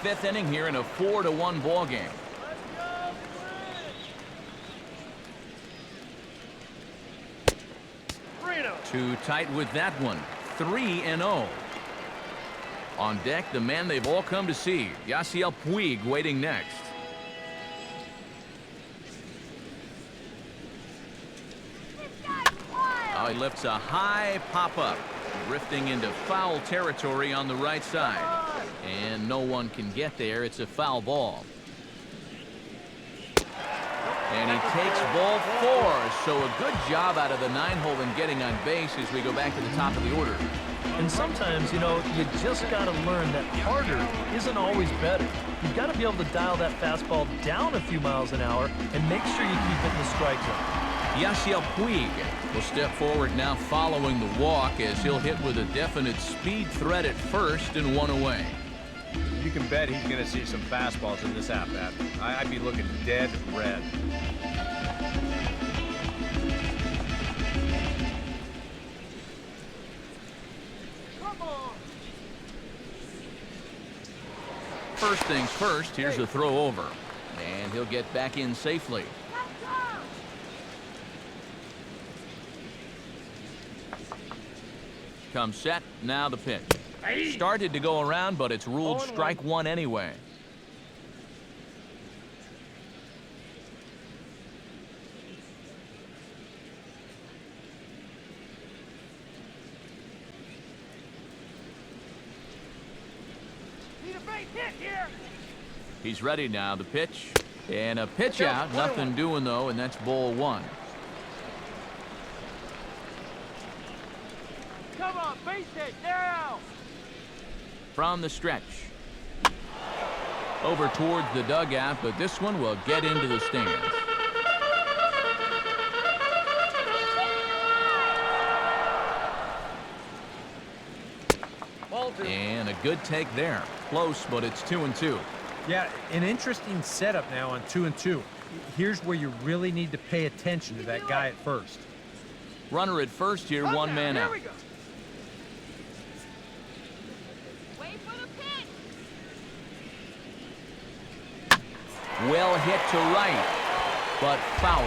Fifth inning here in a 4-1 ball game. Too tight with that one. 3-0. On deck, the man they've all come to see, Yasiel Puig, waiting next. This guy's wild. Now he lifts a high pop-up, drifting into foul territory on the right side. And no one can get there. It's a foul ball. And he takes ball 4. So a good job out of the 9-hole in getting on base as we go back to the top of the order. And sometimes, you know, you just got to learn that harder isn't always better. You've got to be able to dial that fastball down a few miles an hour and make sure you keep it in the strike zone. Yasiel Puig will step forward now following the walk as he'll hit with a definite speed threat at first and 1 away. You can bet he's going to see some fastballs in this at-bat. I'd be looking dead red. First things first, here's a throw over. And he'll get back in safely. Let's go. Comes set, now the pitch. Started to go around, but it's ruled 0-1. strike one anyway. Need a base hit here. He's ready now. The pitch. And a pitch out. Nothing doing, though, and that's ball one. Come on, base hit now. From the stretch. Over towards the dugout, but this one will get into the stands. And a good take there. Close, but it's 2-2. Yeah, an interesting setup now on 2-2. Here's where you really need to pay attention to that guy at first. Runner at first here, one man Here out. we go. Wait for the pitch. Well hit to right, but foul.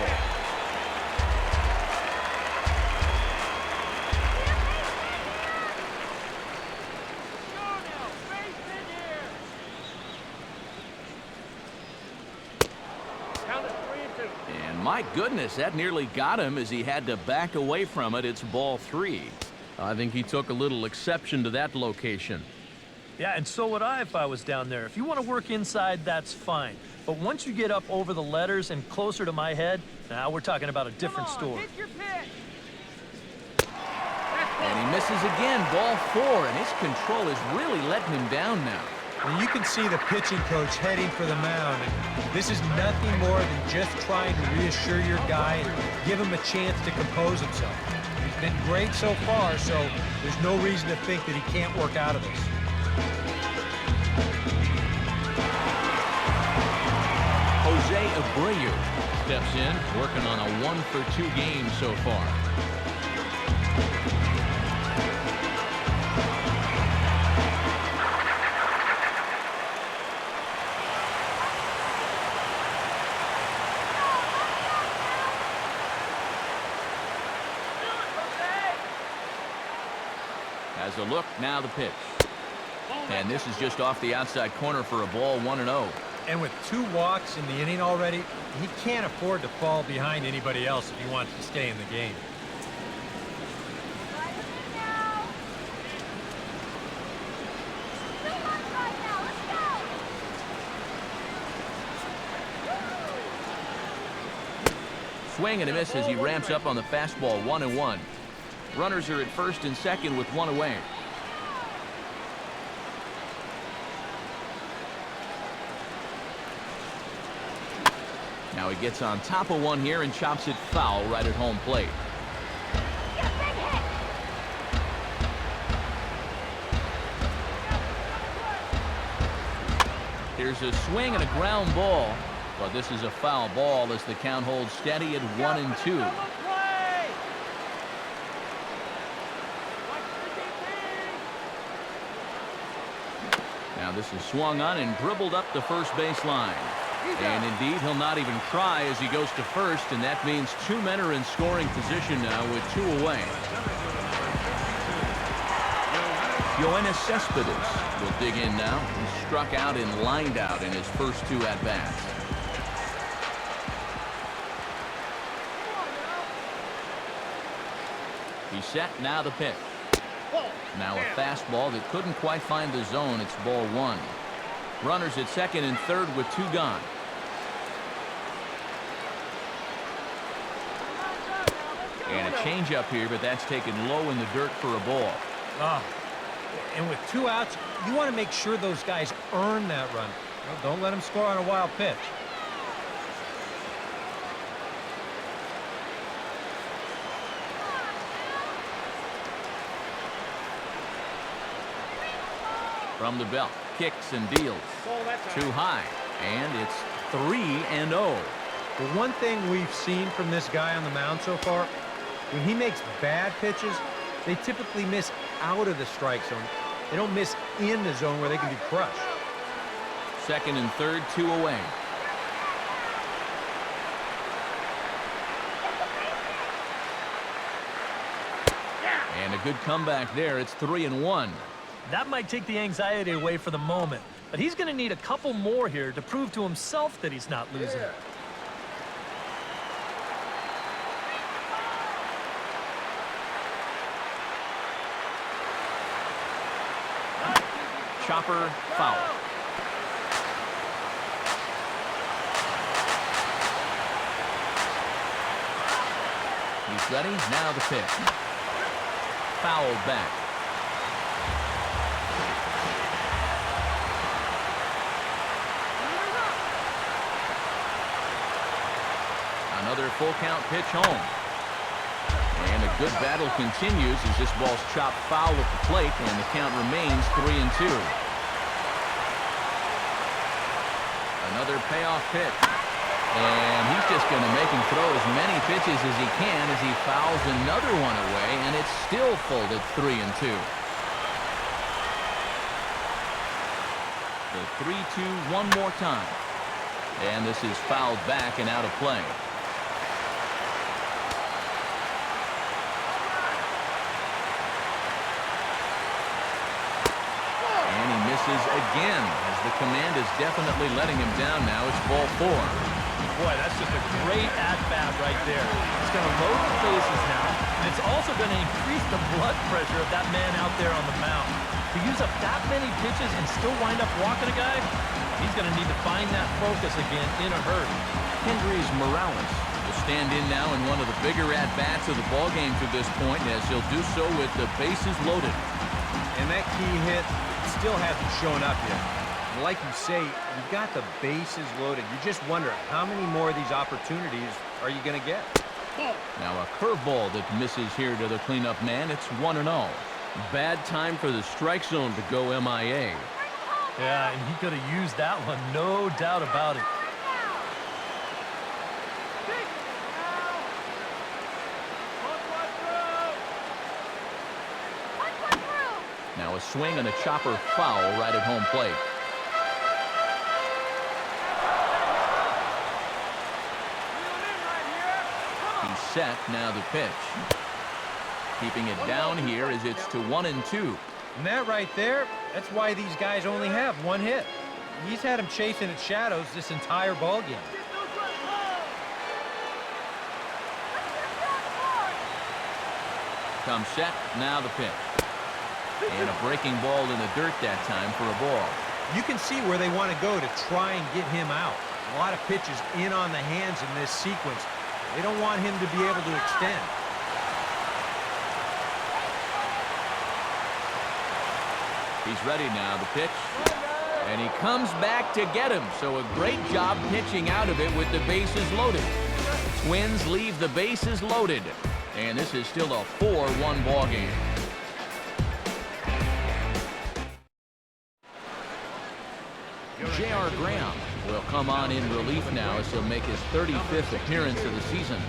Go now, base hit here. Count it 3-2. And my goodness, that nearly got him as he had to back away from it. It's ball three. I think he took a little exception to that location. Yeah, and so would I if I was down there. If you want to work inside, that's fine. But once you get up over the letters and closer to my head, now we're talking about a different Come on, story. hit your pitch. And he misses again, ball four, and his control is really letting him down now. And you can see the pitching coach heading for the mound. And this is nothing more than just trying to reassure your guy and give him a chance to compose himself. He's been great so far, so there's no reason to think that he can't work out of this. Jose Abreu steps in, working on a 1-for-2 game so far. Has a look, now the pitch. And this is just off the outside corner for a ball, 1-0. And with 2 walks in the inning already, he can't afford to fall behind anybody else if he wants to stay in the game. Right with it now. 2 runs right now. Let's go. Swing and a miss as he ramps up on the fastball, 1-1. Runners are at first and second with one away. Now he gets on top of one here and chops it foul right at home plate. Get a big hit. Here's a swing and a ground ball, but this is a foul ball as the count holds steady at 1-2. Double play. Watch the DP. Now this is swung on and dribbled up the first base line. And indeed, he'll not even try as he goes to first, and that means 2 men are in scoring position now with 2 away. Yoenis Cespedes will dig in now. He struck out and lined out in his first 2 at-bats. He's set, now the pitch. Now a fastball that couldn't quite find the zone. It's ball 1. Runners at second and third with 2 gone. And a changeup here, but that's taken low in the dirt for a ball. And with 2 outs, you want to make sure those guys earn that run. Don't let them score on a wild pitch. From the belt, kicks and deals. Too high, and it's 3-0. The one thing we've seen from this guy on the mound so far, when he makes bad pitches, they typically miss out of the strike zone. They don't miss in the zone where they can be crushed. Second and third, 2 away. And a good comeback there. It's 3-1. That might take the anxiety away for the moment, but he's going to need a couple more here to prove to himself that he's not losing. Chopper foul. He's ready. Now the pitch. Fouled back. Another full count pitch home. And a good battle continues as this ball's chopped foul at the plate, and the count remains 3-2. Another payoff pitch. And he's just going to make him throw as many pitches as he can as he fouls another one away, and it's still full at 3-2. The 3-2 one more time. And this is fouled back and out of play. And he misses again as the command is definitely letting him down now. It's ball 4. Boy, that's just a great at-bat right there. It's going to load the bases now, and it's also going to increase the blood pressure of that man out there on the mound. To use up that many pitches and still wind up walking a guy, he's going to need to find that focus again in a hurry. Hendrys Morales will stand in now in one of the bigger at-bats of the ballgame to this point, as he'll do so with the bases loaded. And that key hit still hasn't shown up yet. Like you say, you've got the bases loaded. You just wonder how many more of these opportunities are you going to get? Now a curveball that misses here to the cleanup man. It's 1-0. Bad time for the strike zone to go MIA. Yeah, and he could have used that one, no doubt about it. Now a swing and a chopper foul right at home plate. He's set. Now the pitch. Keeping it down here as it's to 1-2. And that right there, that's why these guys only have one hit. He's had them chasing at shadows this entire ball game. Comes set. Now the pitch. And a breaking ball in the dirt that time for a ball. You can see where they want to go to try and get him out. A lot of pitches in on the hands in this sequence. They don't want him to be able to extend. He's ready now, the pitch. And he comes back to get him. So a great job pitching out of it with the bases loaded. Twins leave the bases loaded. And this is still a 4-1 ball game. J.R. Graham will come on in relief now as he'll make his 35th appearance of the season.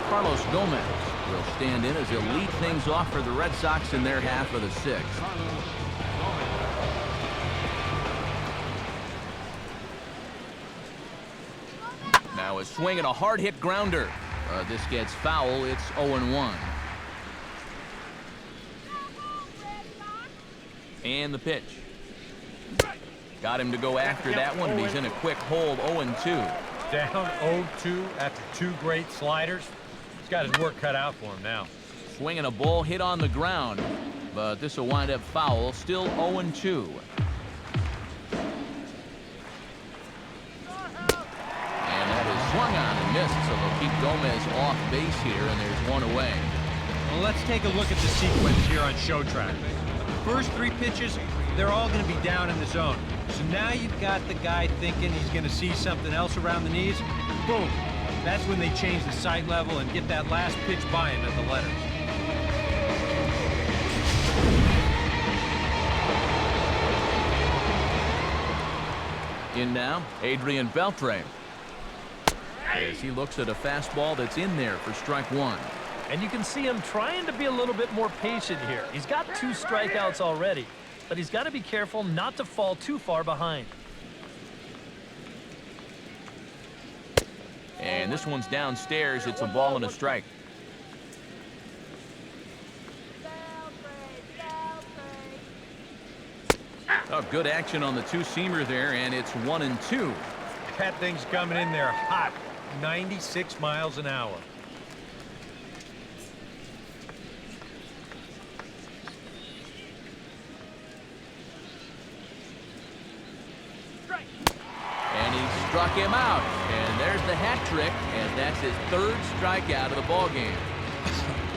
Carlos Gomez will stand in as he'll lead things off for the Red Sox in their half of the 6th. Now a swing and a hard hit grounder. This gets foul. It's 0-1. And the pitch. Got him to go after that one, and he's in a quick hold. 0-2. Down 0-2 after 2 great sliders. He's got his work cut out for him now. Swinging a ball hit on the ground, but this will wind up foul. Still 0-2. And that is swung on and missed, so they'll keep Gomez off base here, and there's one away. Well, let's take a look at the sequence here on Show Track. The first 3 pitches, they're all going to be down in the zone. So now you've got the guy thinking he's going to see something else around the knees. Boom. That's when they change the sight level and get that last pitch by him at the letters. In now, Adrian Beltre. As he looks at a fastball that's in there for strike 1. And you can see him trying to be a little bit more patient here. He's got 2 strikeouts already, but he's got to be careful not to fall too far behind. And And this one's downstairs. It's a ball and a strike. Oh, good action on the two-seamer there, and it's 1-2. That thing's coming in there hot, 96 miles an hour. And he struck him out. And there's the hat trick, and that's his third strikeout of the ball game.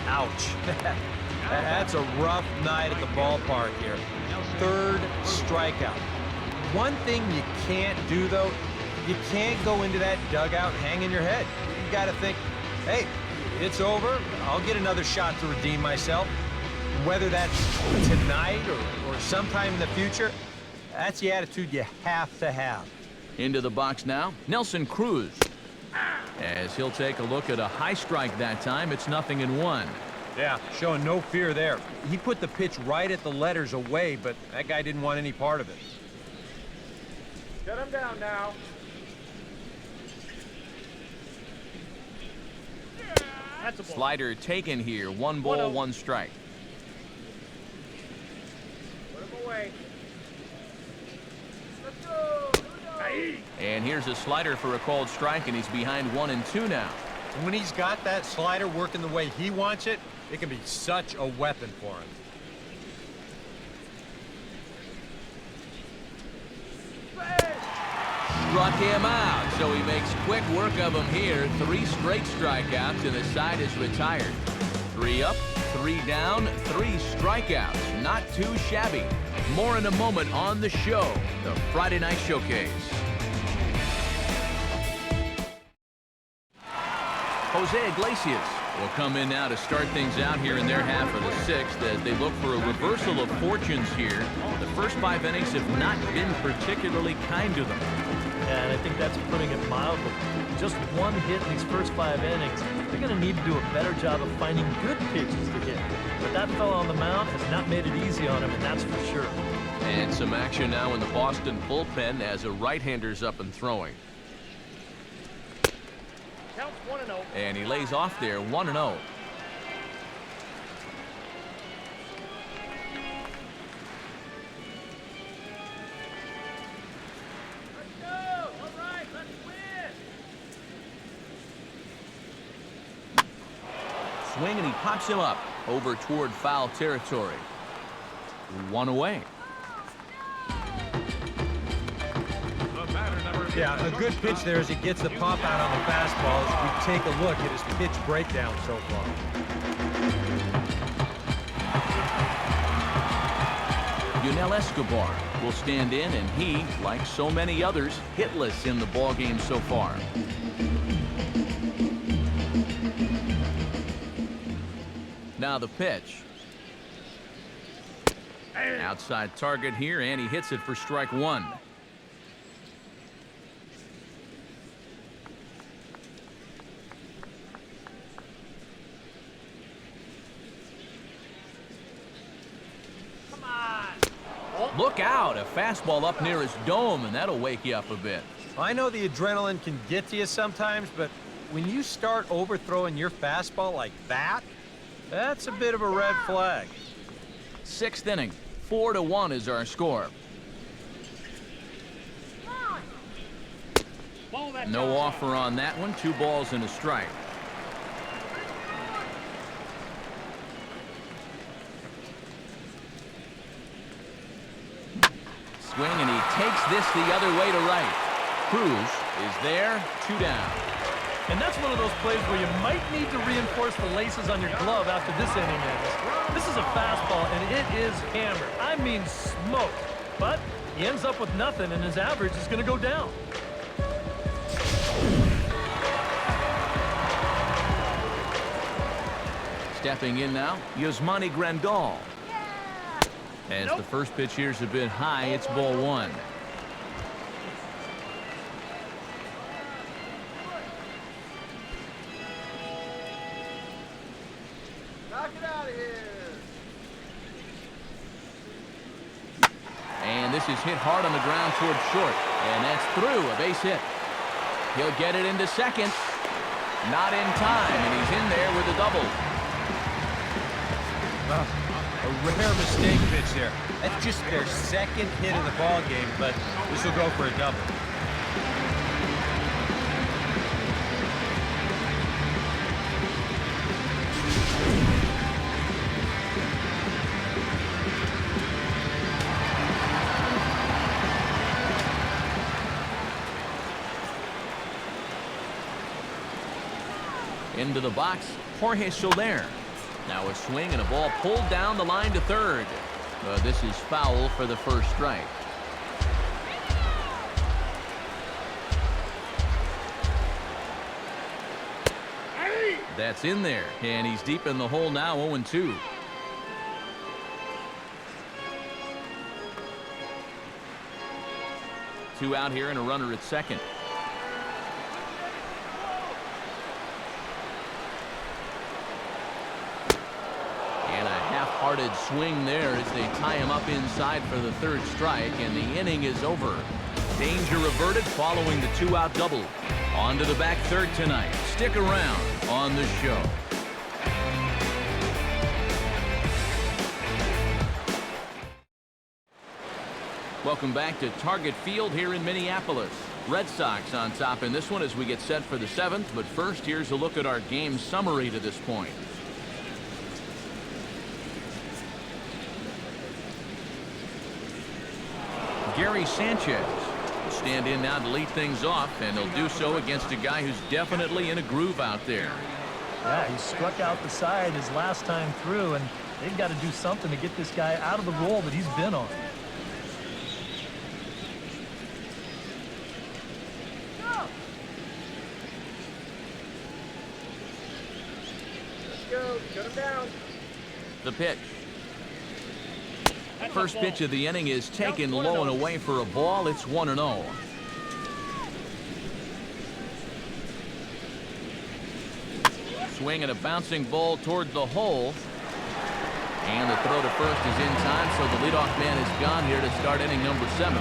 Ouch. That's a rough night at the ballpark here. Third strikeout. One thing you can't do, though, you can't go into that dugout hanging your head. You got to think, hey, it's over. I'll get another shot to redeem myself. Whether that's tonight or sometime in the future, that's the attitude you have to have. Into the box now, Nelson Cruz. As he'll take a look at a high strike that time, it's 0-1. Yeah, showing no fear there. He put the pitch right at the letters away, but that guy didn't want any part of it. Shut him down now. That's a ball. Slider taken here, 1 ball, 1 strike. Put him away. Let's go. And here's a slider for a called strike, and he's behind 1-2 now. When he's got that slider working the way he wants it, it can be such a weapon for him. Struck him out, so he makes quick work of him here. 3 straight strikeouts, and the side is retired. 3 up, 3 down, 3 strikeouts. Not too shabby. More in a moment on the show, the Friday Night Showcase. Jose Iglesias will come in now to start things out here in their half of the 6th as they look for a reversal of fortunes here. The first 5 innings have not been particularly kind to them. And I think that's putting it mildly. Just 1 hit in these first 5 innings. They're going to need to do a better job of finding good pitches to hit. But that fellow on the mound has not made it easy on him, and that's for sure. And some action now in the Boston bullpen as a right-hander's up and throwing. Counts 1-0. And he lays off there, 1-0. Swing, and he pops him up over toward foul territory. 1 away. Yeah, a good pitch there as he gets the pop out on the fastball as we take a look at his pitch breakdown so far. Yunel Escobar will stand in, and he, like so many others, hitless in the ballgame so far. Now the pitch. Outside target here, and he hits it for strike 1. Come on. Look out, a fastball up near his dome, and that'll wake you up a bit. I know the adrenaline can get to you sometimes, but when you start overthrowing your fastball like that, that's a bit of a red flag. 6th inning, 4-1 is our score. No offer on that one. 2 balls and a strike. Swing, and he takes this the other way to right. Cruz is there, 2 down. And that's one of those plays where you might need to reinforce the laces on your glove after this inning ends. This is a fastball, and it is hammered. I mean smoked. But he ends up with nothing, and his average is going to go down. Stepping in now, Yasmani Grandal. As the first pitch here's a bit high, it's ball 1. Knock it out of here. And this is hit hard on the ground toward short. And that's through, a base hit. He'll get it into second. Not in time, and he's in there with a double. Well, a rare mistake pitch there. That's just their second hit of the ball game, but this will go for a double. Into the box, Jorge Soler. Now a swing and a ball pulled down the line to third. This is foul for the first strike. That's in there, and he's deep in the hole now, 0-2. Two out here and a runner at second. Half-hearted swing there as they tie him up inside for the third strike, and the inning is over. Danger averted following the two-out double. On to the back third tonight. Stick around on the show. Welcome back to Target Field here in Minneapolis. Red Sox on top in this one as we get set for the seventh, but first here's a look at our game summary to this point. Gary Sanchez will stand in now to lead things off, and he'll do so against a guy who's definitely in a groove out there. Yeah, he struck out the side his last time through, and they've got to do something to get this guy out of the role that he's been on. Let's go. Shut him down. The pitch. First pitch of the inning is taken low and away for a ball. It's 1-0. Swing and a bouncing ball toward the hole. And the throw to first is in time, so the leadoff man is gone here to start inning number 7.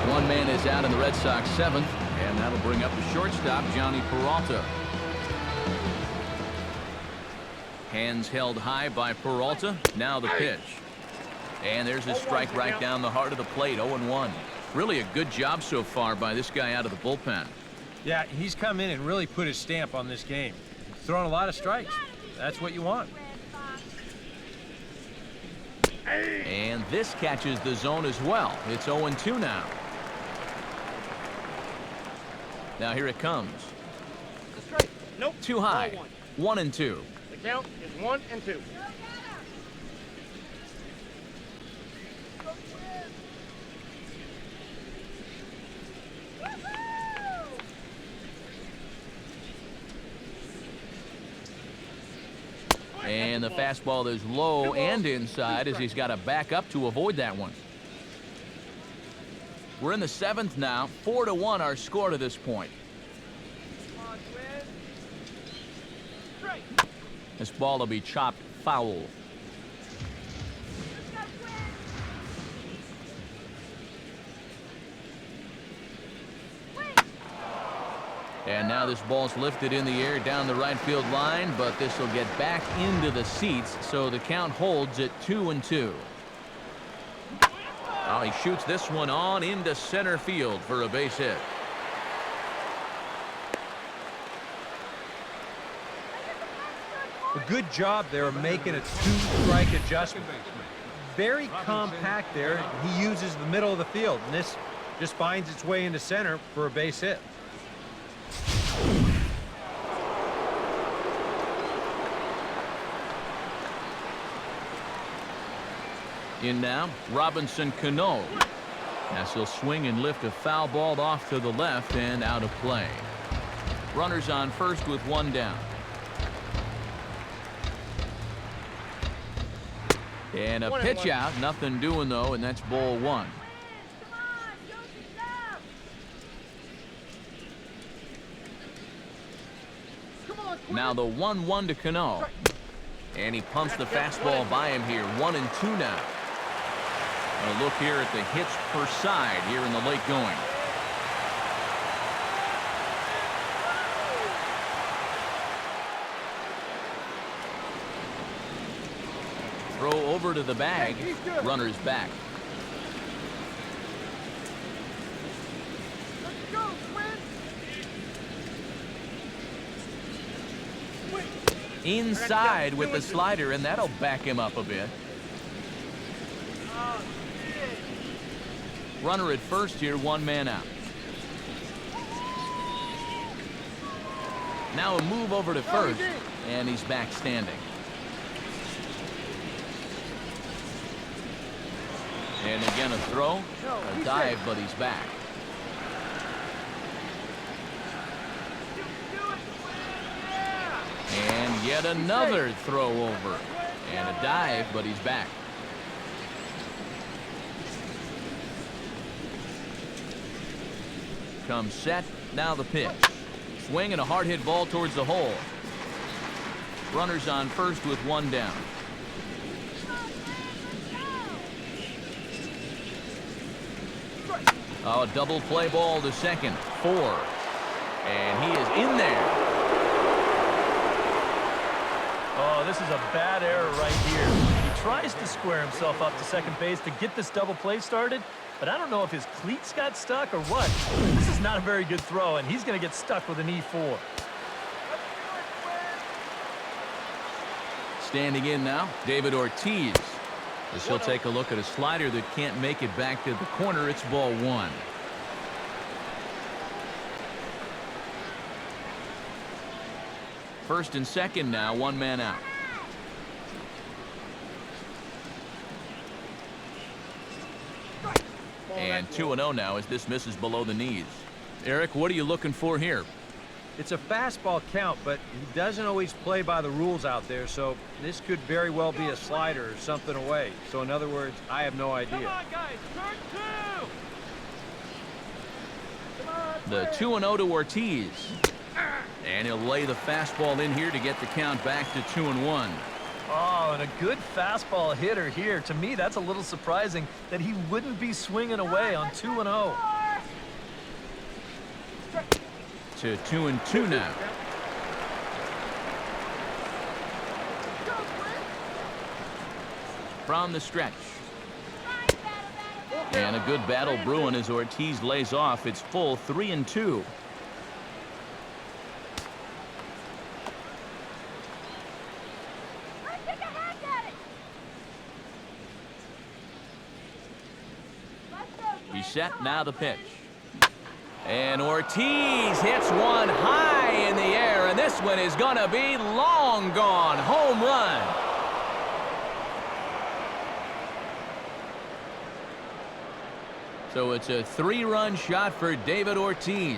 One man is out in the Red Sox 7th, and that'll bring up the shortstop, Johnny Peralta. Hands held high by Peralta. Now the pitch. And there's a strike right down the heart of the plate, 0-1. Really a good job so far by this guy out of the bullpen. Yeah, he's come in and really put his stamp on this game. He's thrown a lot of strikes. That's what you want. And this catches the zone as well. It's 0-2 now. Now here it comes. Straight. Nope. Too high. 1-2. The count is 1-2. And the fastball is low and inside as he's got to back up to avoid that one. We're in the 7th now. 4-1 our score to this point. This ball will be chopped foul. And now this ball's lifted in the air down the right field line, but this will get back into the seats, so the count holds at 2-2. Oh, he shoots this one on into center field for a base hit. A good job there of making a two-strike adjustment. Very compact there. He uses the middle of the field, and this just finds its way into center for a base hit. In now, Robinson Cano. As he'll swing and lift a foul ball off to the left and out of play. Runners on first with one down. And a pitch out, nothing doing though, and that's ball one. Now the 1-1 to Cano. And he pumps the fastball by him here. 1-2 now. A look here at the hits per side here in the late going. Throw over to the bag. Runners back. Let's go, Twins! Inside with the slider, and that'll back him up a bit. Runner at first here, one man out. Now a move over to first, and he's back standing. And again a throw, a dive, but he's back. And yet another throw over, and a dive, but he's back. Comes set, now the pitch. Swing and a hard hit ball towards the hole. Runners on first with one down. Oh, a double play ball to second. 4. And he is in there. Oh, this is a bad error right here. He tries to square himself up to second base to get this double play started, but I don't know if his cleats got stuck or what. This is not a very good throw, and he's going to get stuck with an E4. Standing in now, David Ortiz. As he'll take a look at a slider that can't make it back to the corner. It's ball 1. First and second now, one man out. And 2-0 now as this misses below the knees. Eric, what are you looking for here? It's a fastball count, but he doesn't always play by the rules out there, so this could very well be a slider or something away. So in other words, I have no idea. Come on, guys, turn 2! Come on, The 2-0 to Ortiz. And he'll lay the fastball in here to get the count back to 2-1. Oh, and a good fastball hitter here. To me, that's a little surprising that he wouldn't be swinging away on 2-0. To 2-2 now. From the stretch. And a good battle brewing as Ortiz lays off. It's full 3-2. He's set, now the pitch. And Ortiz hits one high in the air, and this one is gonna be long gone. Home run. So it's a 3-run shot for David Ortiz.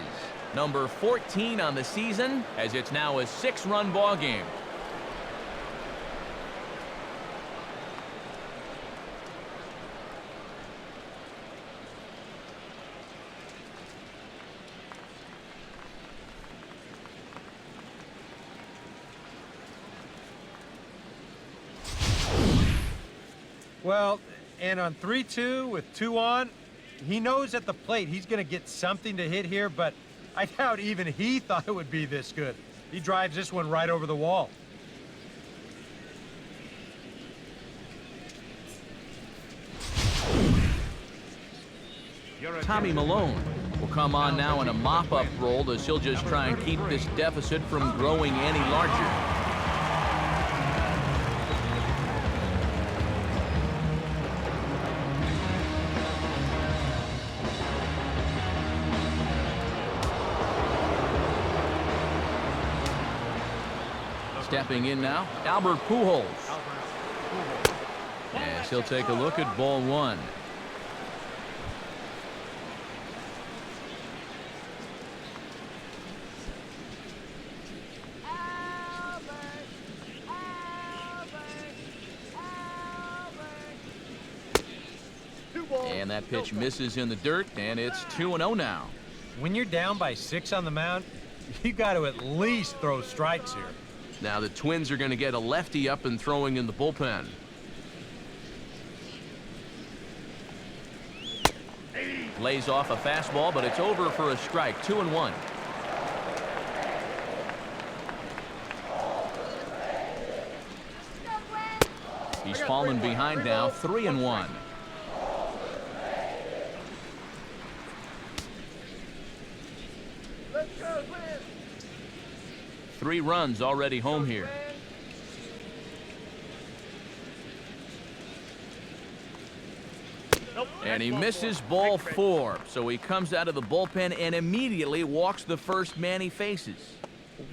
Number 14 on the season, as it's now a 6-run ball game. Well, and on 3-2 with 2 on, he knows at the plate he's going to get something to hit here, but I doubt even he thought it would be this good. He drives this one right over the wall. Tommy Malone will come on now in a mop-up role as he'll just try and keep this deficit from growing any larger. Stepping in now, Albert Pujols. As he'll take a look at ball 1. And that pitch misses in the dirt, and it's 2-0 now. When you're down by 6 on the mound, you got to at least throw strikes here. Now the Twins are going to get a lefty up and throwing in the bullpen. Lays off a fastball, but it's over for a strike. 2-1. He's fallen behind now, 3-1. Let's go, Twins. 3 runs already home here. And he misses ball 4, so he comes out of the bullpen and immediately walks the first man he faces.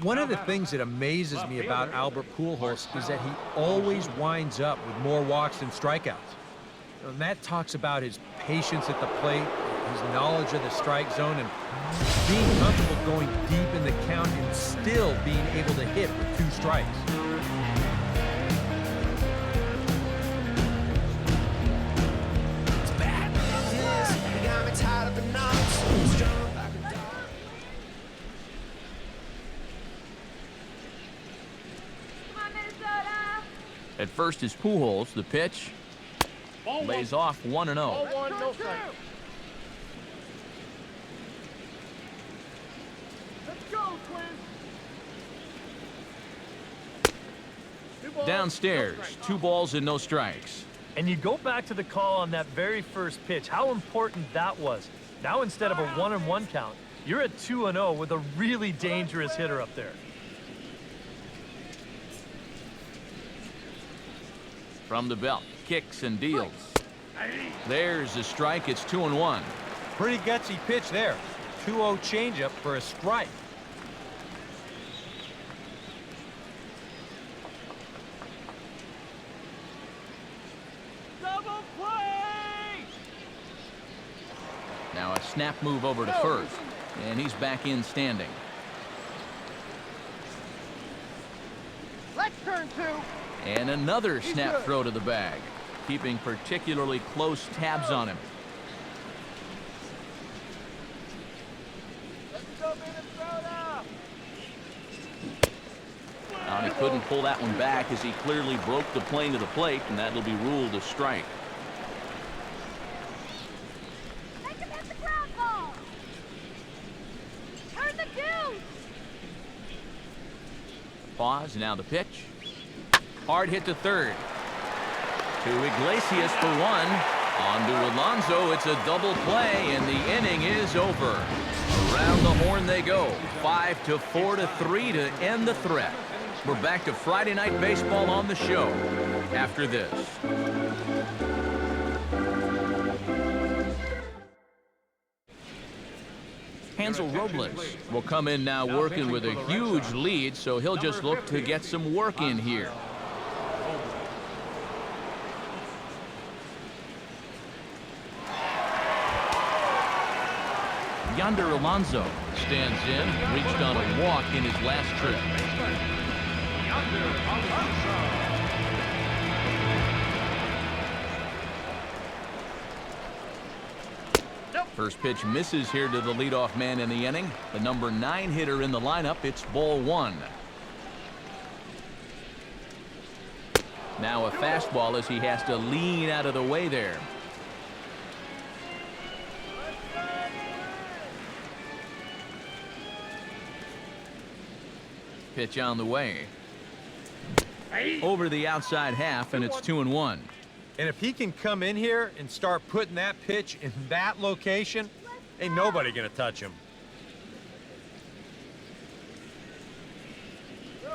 One of the things that amazes me about Albert Pujols is that he always winds up with more walks than strikeouts. And that talks about his patience at the plate, his knowledge of the strike zone, and being comfortable going deep in the count and still being able to hit with 2 strikes. Come on, Minnesota. At first is Pujols. The pitch lays off 1-0. Ball 1, no strike. Let's go, Twins. Two balls, Downstairs, no strike. 2 balls and no strikes. And you go back to the call on that very first pitch, how important that was. Now instead of a 1-1 count, you're at 2-0 with a really dangerous hitter up there. From the belt, kicks and deals. There's a strike. It's 2-1. Pretty gutsy pitch there. 2-0 changeup for a strike. Double play! Now a snap move over to first, and he's back in standing. Let's turn 2. And another snap throw to the bag, keeping particularly close tabs on him. Let's go, Minnesota! He couldn't pull that one back as he clearly broke the plane to the plate, and that'll be ruled a strike. Make him hit the ground ball. Turn the goose. Pause, now the pitch. Hard hit to third. To Iglesias for 1. On to Alonso. It's a double play, and the inning is over. Around the horn they go. 5-4 to 3 to end the threat. We're back to Friday Night Baseball on the show after this. Hansel Robles will come in now working with a huge lead, so he'll just look to get some work in here. Yonder Alonso stands in, reached on a walk in his last trip. First pitch misses here to the leadoff man in the inning. The number 9 hitter in the lineup. It's ball 1. Now a fastball as he has to lean out of the way there. Pitch on the way. Over the outside half, and it's 2-1. And if he can come in here and start putting that pitch in that location, ain't nobody gonna touch him. Here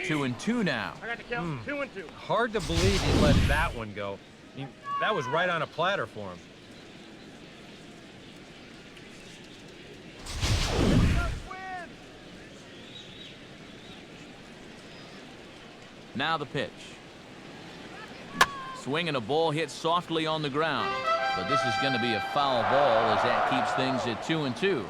we go. 2-2 now. I got the count. 2 and 2. Hard to believe he let that one go. That was right on a platter for him. Now the pitch. Swing and a ball hit softly on the ground. But this is going to be a foul ball as that keeps things at 2-2.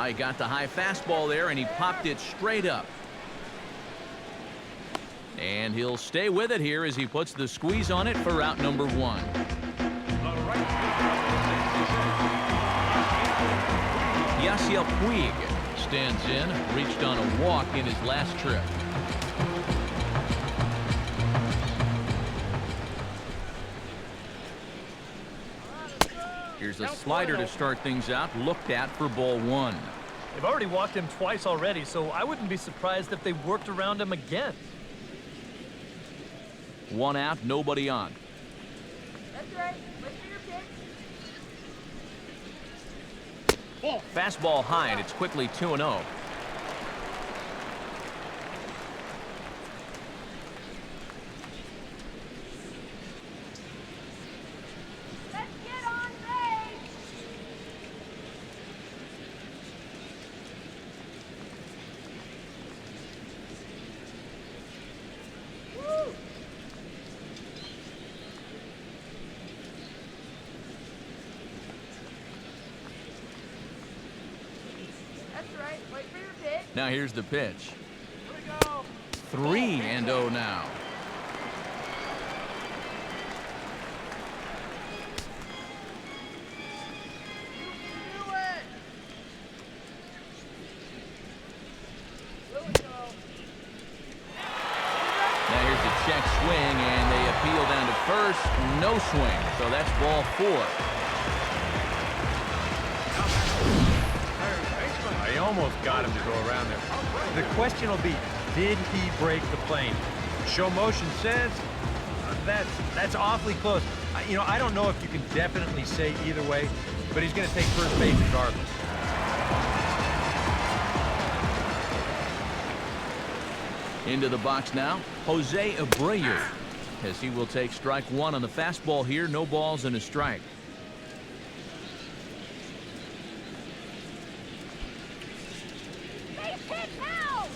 He got the high fastball there, and he popped it straight up. And he'll stay with it here as he puts the squeeze on it for out number 1. Yasiel Puig stands in, reached on a walk in his last trip. Here's a slider to start things out, looked at for ball 1. They've already walked him twice already, so I wouldn't be surprised if they worked around him again. 1 out, nobody on. That's right. Wait for your pitch. Fastball high, and it's quickly 2-0. Let's get on base. Woo! That's right. Wait for your pitch. Now here's the pitch. Here we go. 3-0 now. Do it. Here we go. Now here's a check swing, and they appeal down to first. No swing, so that's ball 4. I almost got him to go around there. The question will be, did he break the plane? Show motion says that's awfully close. I don't know if you can definitely say either way, but he's going to take first base regardless. Into the box now, Jose Abreu, as he will take strike 1 on the fastball here. No balls and a strike. Base hit now.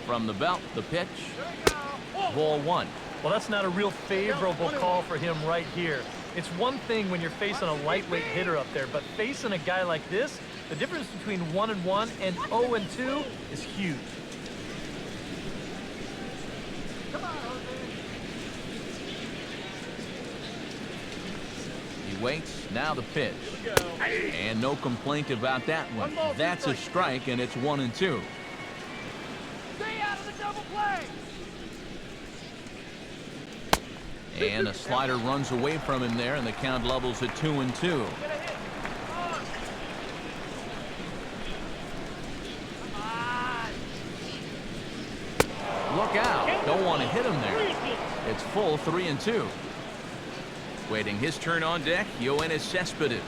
From the belt, the pitch. Here we go. Ball 1. Well, that's not a real favorable call for him right here. It's one thing when you're facing a lightweight hitter up there, but facing a guy like this, the difference between 1-1 and 0-2 is huge. Come on, Jose. He waits. Now the pitch. And no complaint about that one. That's a strike, and it's 1-2. Stay out of the double play. And a slider runs away from him there, and the count levels at 2-2. Get a hit. Come on. Come on. Look out. Don't want to hit him there. It's full 3-2. Waiting his turn on deck, Yoenis Cespedes.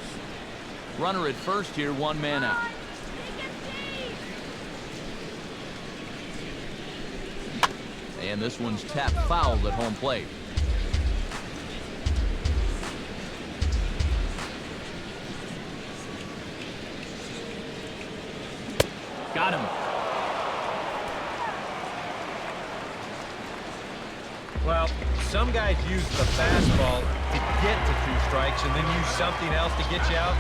Runner at first here, 1 man out. Take it deep. And this one's tapped foul at home plate. Got him. Well, some guys use the fastball to get to 2 strikes and then use something else to get you out.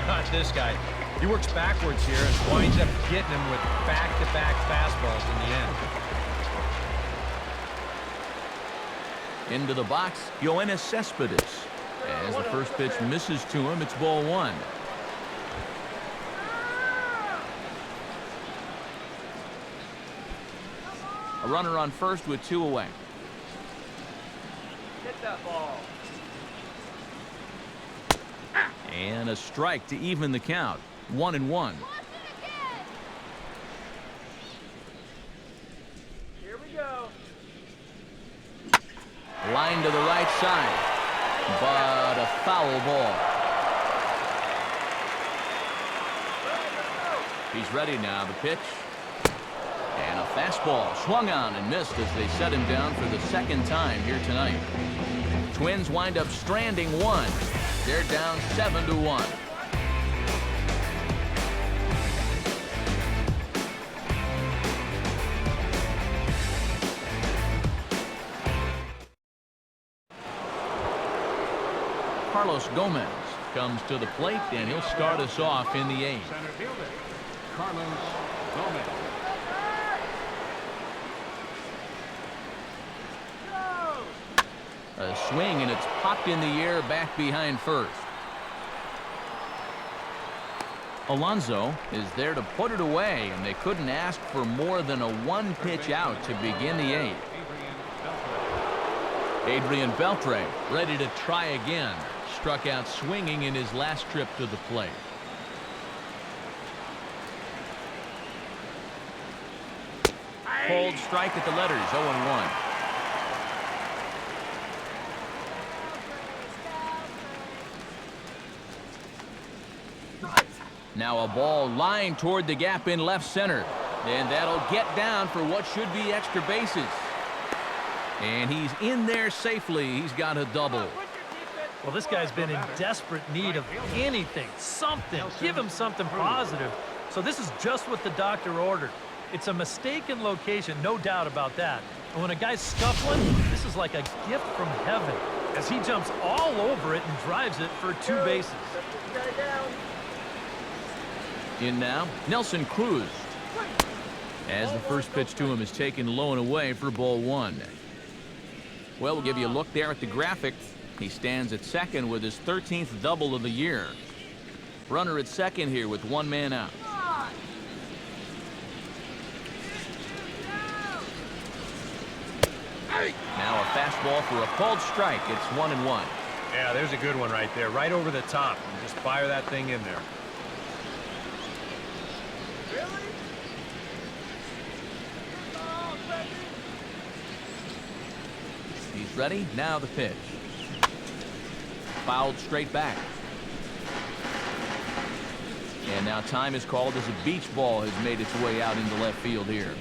Not this guy. He works backwards here and winds up getting him with back-to-back fastballs in the end. Into the box, Yoenis Cespedes. As the first pitch misses to him, it's ball 1. A runner on first with 2 away. Hit that ball. And a strike to even the count. 1-1. Lost it again. Here we go. Line to the right side. But a foul ball. He's ready now. The pitch. And a fastball swung on and missed as they set him down for the 2nd time here tonight. Twins wind up stranding 1. They're down 7-1. Carlos Gomez comes to the plate, and he'll start us off in the 8th. Center fielder, Carlos Gomez. A swing, and it's popped in the air back behind first. Alonso is there to put it away, and they couldn't ask for more than a 1-pitch out to begin the 8th. Adrian Beltre ready to try again. struck out swinging in his last trip to the plate. Cold strike at the letters, 0-1. Now a ball lined toward the gap in left center. And that'll get down for what should be extra bases. And he's in there safely. He's got a double. Well, this guy's been in desperate need of anything, something. Give him something positive. So this is just what the doctor ordered. It's a mistaken location, no doubt about that. And when a guy's scuffling, this is like a gift from heaven, as he jumps all over it and drives it for 2 bases. In now, Nelson Cruz. As the first pitch to him is taken low and away for ball 1. Well, we'll give you a look there at the graphic. He stands at second with his 13th double of the year. Runner at second here with 1 man out. Now a fastball for a called strike. It's 1-1. Yeah, there's a good one right there, right over the top. And just fire that thing in there. He's ready. Now the pitch. Fouled straight back. And now time is called as a beach ball has made its way out into left field here.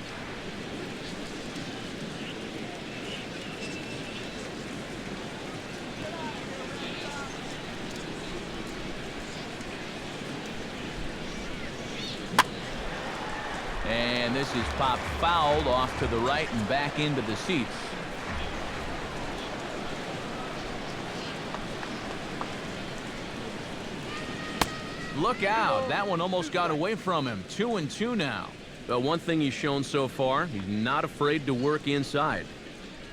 And this is popped fouled off to the right and back into the seats. Look out. That one almost got away from him. 2-2 now. But one thing he's shown so far, he's not afraid to work inside.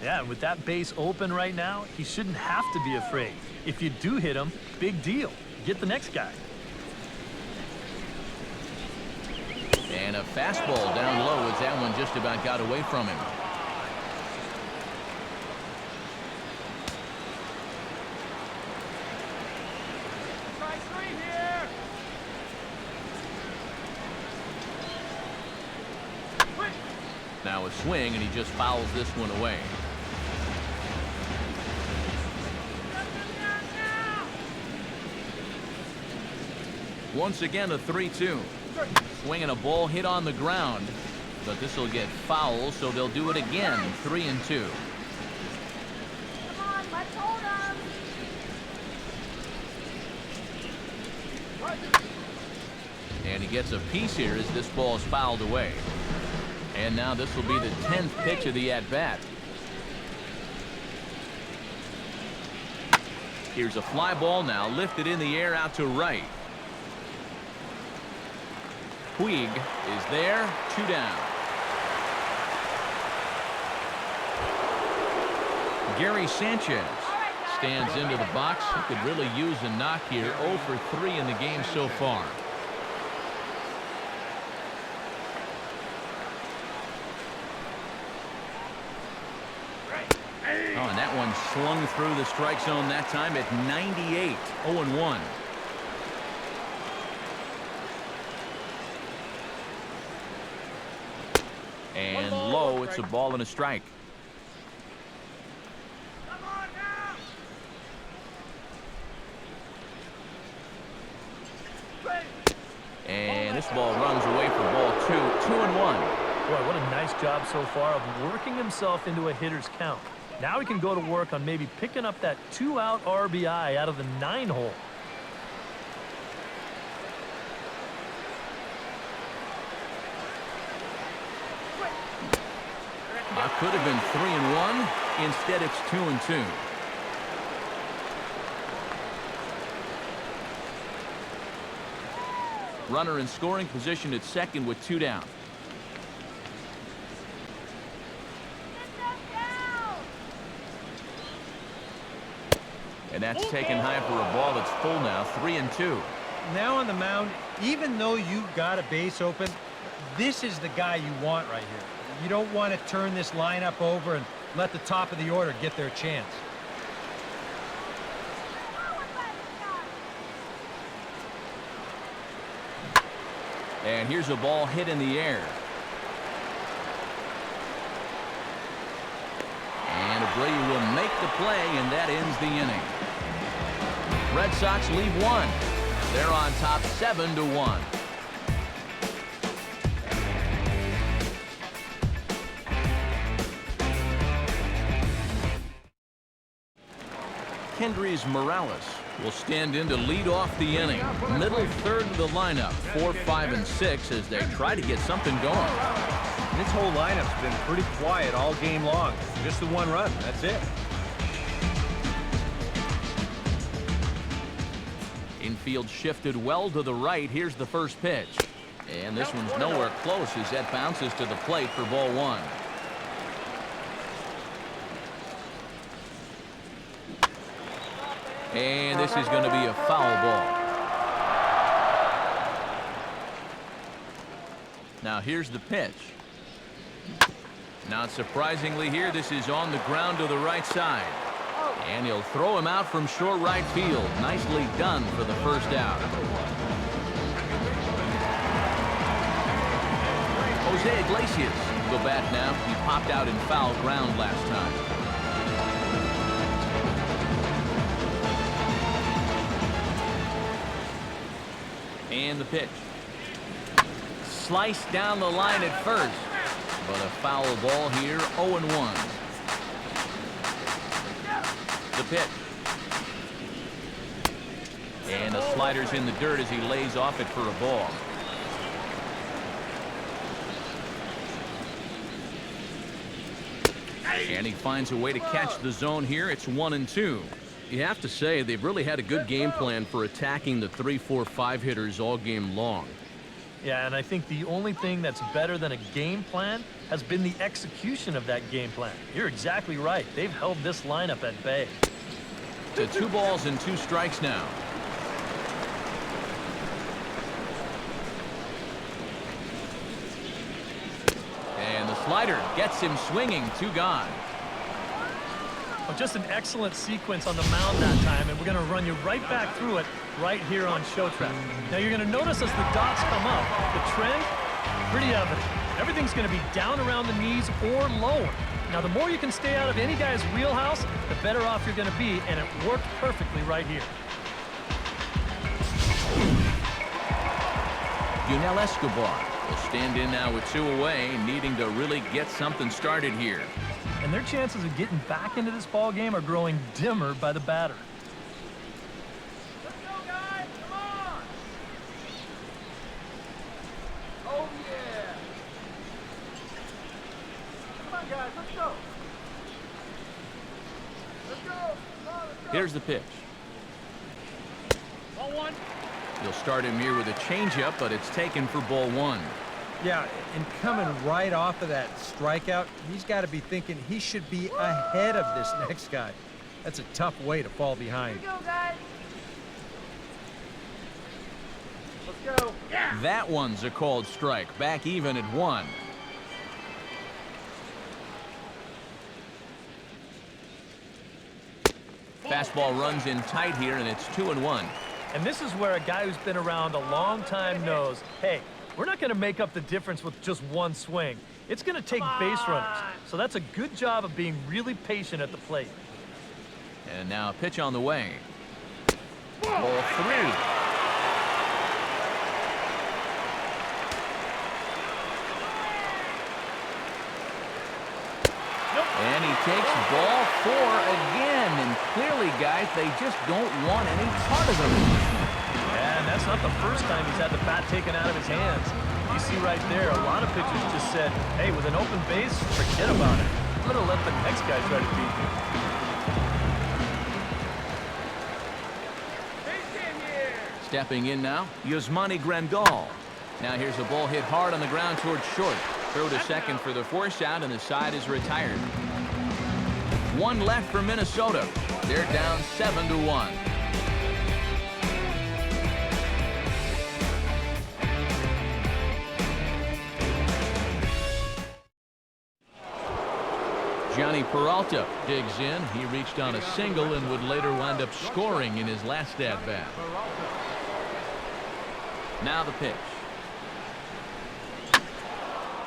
Yeah, and with that base open right now, he shouldn't have to be afraid. If you do hit him, big deal. Get the next guy. And a fastball down low as that one just about got away from him. Now a swing, and he just fouls this one away. Once again, a 3-2. Swing and a ball hit on the ground, but this will get foul, so they'll do it again. 3-2. Come on, let's hold him. And he gets a piece here as this ball is fouled away. And now this will be the 10th pitch of the at-bat. Here's a fly ball now, lifted in the air out to right. Puig is there, 2 down. Gary Sanchez stands into the box. He could really use a knock here. 0 for 3 in the game so far. Oh, and that one slung through the strike zone that time at 98. 0-1. And low, it's a ball and a strike. And this ball runs away for ball 2. 2-1. Boy, what a nice job so far of working himself into a hitter's count. Now he can go to work on maybe picking up that 2-out RBI out of the 9-hole. Could have been 3-1. Instead, it's 2-2. Runner in scoring position at second with 2 down. And that's taken high for a ball that's full now. 3-2. Now on the mound, even though you've got a base open, this is the guy you want right here. You don't want to turn this lineup over and let the top of the order get their chance. And here's a ball hit in the air. And Abreu will make the play, and that ends the inning. Red Sox lead one. They're on top 7-1. Kendrys Morales will stand in to lead off the inning. Middle third of the lineup, 4, 5, and 6 as they try to get something going. This whole lineup's been pretty quiet all game long. Just the one run, that's it. Infield shifted well to the right. Here's the first pitch. And this one's nowhere close as that bounces to the plate for ball one. And this is going to be a foul ball. Now here's the pitch. Not surprisingly here, this is on the ground to the right side. And he'll throw him out from short right field. Nicely done for the first out. Jose Iglesias will go back now. He popped out in foul ground last time. And the pitch. Sliced down the line at first. But a foul ball here, 0-1. The pitch. And the slider's in the dirt as he lays off it for a ball. And he finds a way to catch the zone here. It's 1-2. You have to say they've really had a good game plan for attacking the 3, 4, 5 hitters all game long. Yeah, and I think the only thing that's better than a game plan has been the execution of that game plan. You're exactly right. They've held this lineup at bay. To 2 balls and 2 strikes now. And the slider gets him swinging, 2 gone. Well, just an excellent sequence on the mound that time, and we're going to run you right back through it right here on Show Track. Now you're going to notice as the dots come up, the trend, pretty evident. Everything's going to be down around the knees or lower. Now the more you can stay out of any guy's wheelhouse, the better off you're going to be, and it worked perfectly right here. Yunel Escobar will stand in now with 2 away, needing to really get something started here. And their chances of getting back into this ball game are growing dimmer by the batter. Let's go, guys. Come on. Oh, yeah. Come on, guys. Let's go. Let's go. Come on, let's go. Here's the pitch. Ball 1. He'll start him here with a changeup, but it's taken for ball 1. Yeah, and coming right off of that strikeout, he's got to be thinking he should be ahead of this next guy. That's a tough way to fall behind. Here we go, guys. Let's go. Yeah. That one's a called strike. Back even at 1. Fastball runs in tight here, and it's 2-1. And this is where a guy who's been around a long time knows, hey, we're not going to make up the difference with just one swing. It's going to take base runners. So that's a good job of being really patient at the plate. And now a pitch on the way. Ball 3. And he takes ball 4 again. And clearly, guys, they just don't want any part of him. And that's not the first time he's had the bat taken out of his hands. You see right there, a lot of pitchers just said, hey, with an open base, forget about it. I'm going to let the next guy try to beat me. Stepping in now, Yasmani Grandal. Now here's a ball hit hard on the ground towards short. Throw to second for the force out, and the side is retired. 1 left for Minnesota. They're down 7-1. Johnny Peralta digs in. He reached on a single and would later wind up scoring in his last at-bat. Now the pitch.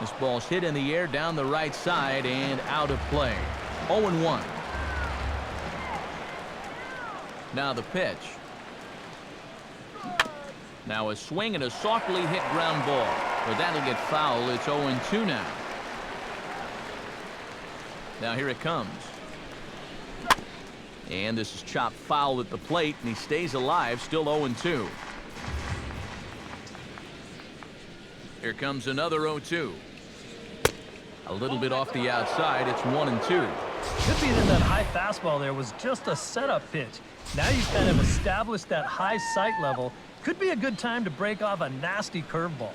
This ball's hit in the air down the right side and out of play. 0-1. Now the pitch. Now a swing and a softly hit ground ball. But that'll get foul. It's 0-2 now. Now here it comes. And this is chopped foul at the plate, and he stays alive, still 0-2. Here comes another 0-2. A little bit off the outside. It's 1-2. Could be that high fastball there was just a setup pitch. Now you've kind of established that high sight level. Could be a good time to break off a nasty curveball.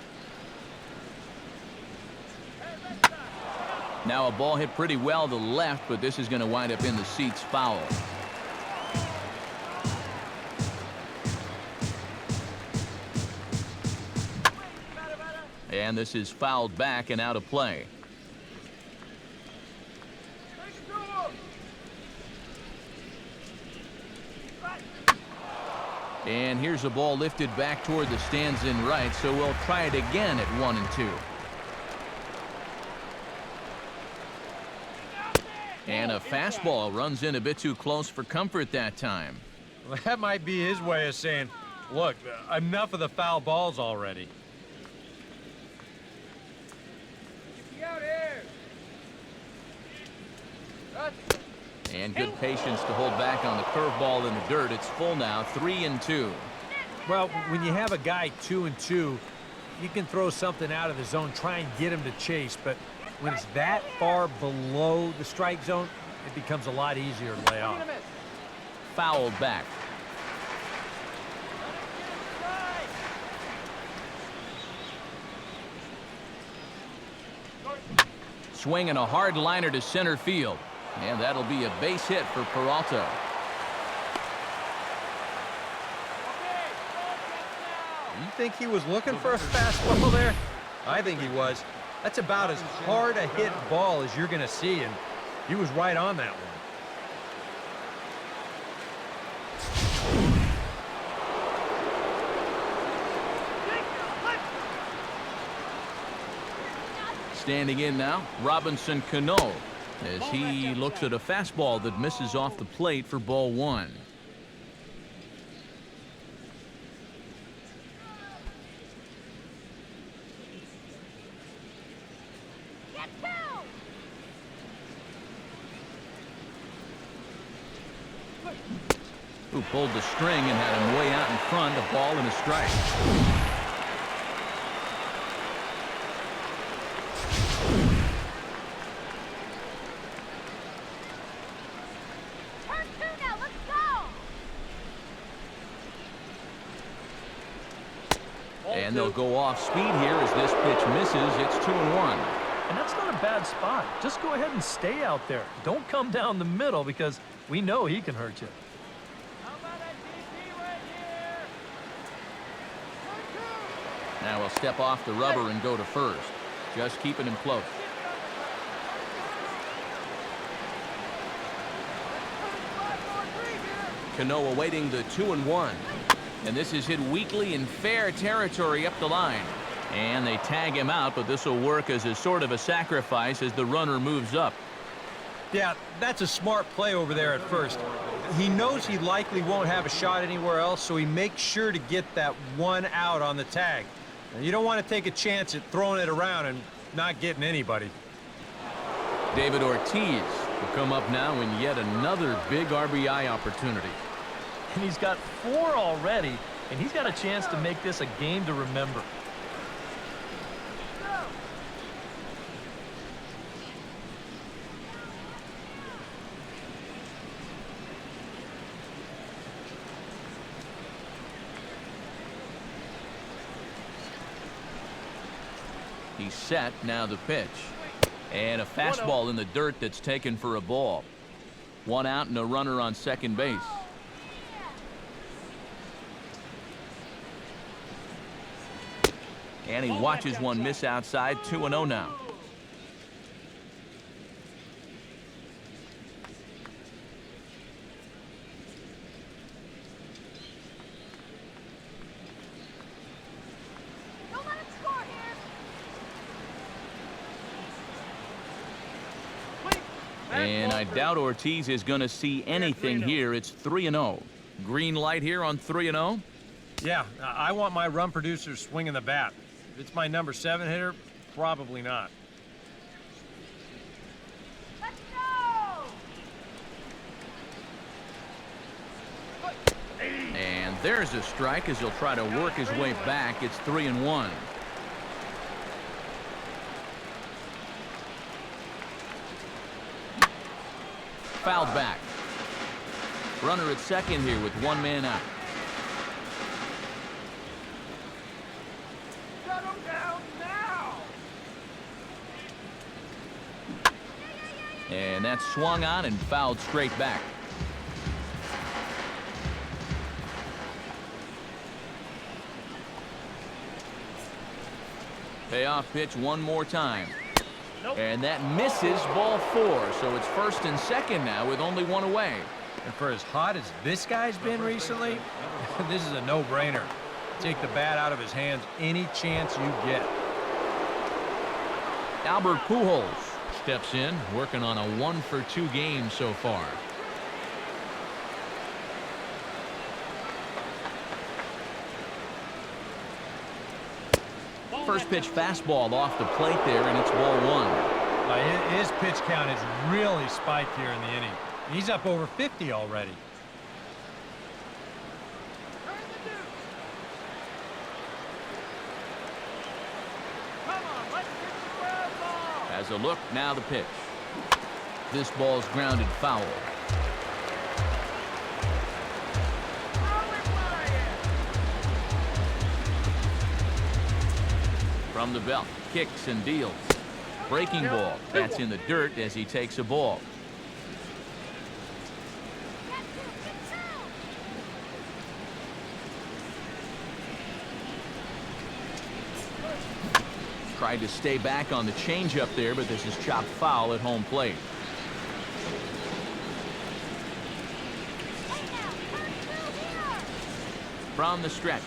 Now a ball hit pretty well to left, but this is going to wind up in the seats foul. And this is fouled back and out of play. And here's a ball lifted back toward the stands in right, so we'll try it again at 1-2. And a fastball runs in a bit too close for comfort that time. Well, that might be his way of saying, look, enough of the foul balls already. And good patience to hold back on the curveball in the dirt. It's full now, 3-2. Well, when you have a guy 2-2, you can throw something out of the zone, try and get him to chase. But when it's that far below the strike zone, it becomes a lot easier to lay off. Fouled back. Swinging a hard liner to center field. And that'll be a base hit for Peralta. You think he was looking for a fastball there? I think he was. That's about as hard a hit ball as you're going to see, and he was right on that one. Standing in now, Robinson Cano, as he looks at a fastball that misses off the plate for ball 1. Who pulled the string and had him way out in front, a ball and a strike. Turn 2 now, let's go! And they'll go off speed here as this pitch misses. It's 2-1. And that's not a bad spot. Just go ahead and stay out there. Don't come down the middle because we know he can hurt you. Now we'll step off the rubber and go to first. Just keeping him close. Cano awaiting the 2-1. And this is hit weakly in fair territory up the line. And they tag him out, but this will work as a sort of a sacrifice as the runner moves up. Yeah, that's a smart play over there at first. He knows he likely won't have a shot anywhere else, so he makes sure to get that one out on the tag. And you don't want to take a chance at throwing it around and not getting anybody. David Ortiz will come up now in yet another big RBI opportunity. And he's got 4 already, and he's got a chance to make this a game to remember. He's set, now the pitch. And a fastball in the dirt that's taken for a ball. 1 out and a runner on second base. And he watches one miss outside. 2-0 now. And I doubt Ortiz is going to see anything here. It's 3-0. Green light here on 3-0. Yeah, I want my run producer swinging the bat. If it's my number 7 hitter, probably not. Let's go! And there's a strike as he'll try to work his way back. It's 3-1. Fouled back. Runner at second here with 1 man out. Shut him down now! And that's swung on and fouled straight back. Payoff pitch one more time. And that misses, ball 4. So it's first and second now with only 1 away. And for as hot as this guy's been recently, this is a no-brainer. Take the bat out of his hands any chance you get. Albert Pujols steps in, working on a 1-for-2 game so far. First pitch fastball off the plate there, and it's ball 1. His pitch count is really spiked here in the inning. He's up over 50 already. Turn the deuce! Come on, let's get the ground ball! As a look, now the pitch. This ball's grounded foul. From the belt, kicks and deals. Breaking ball. That's in the dirt as he takes a ball. Tried to stay back on the changeup there, but this is chopped foul at home plate. From the stretch.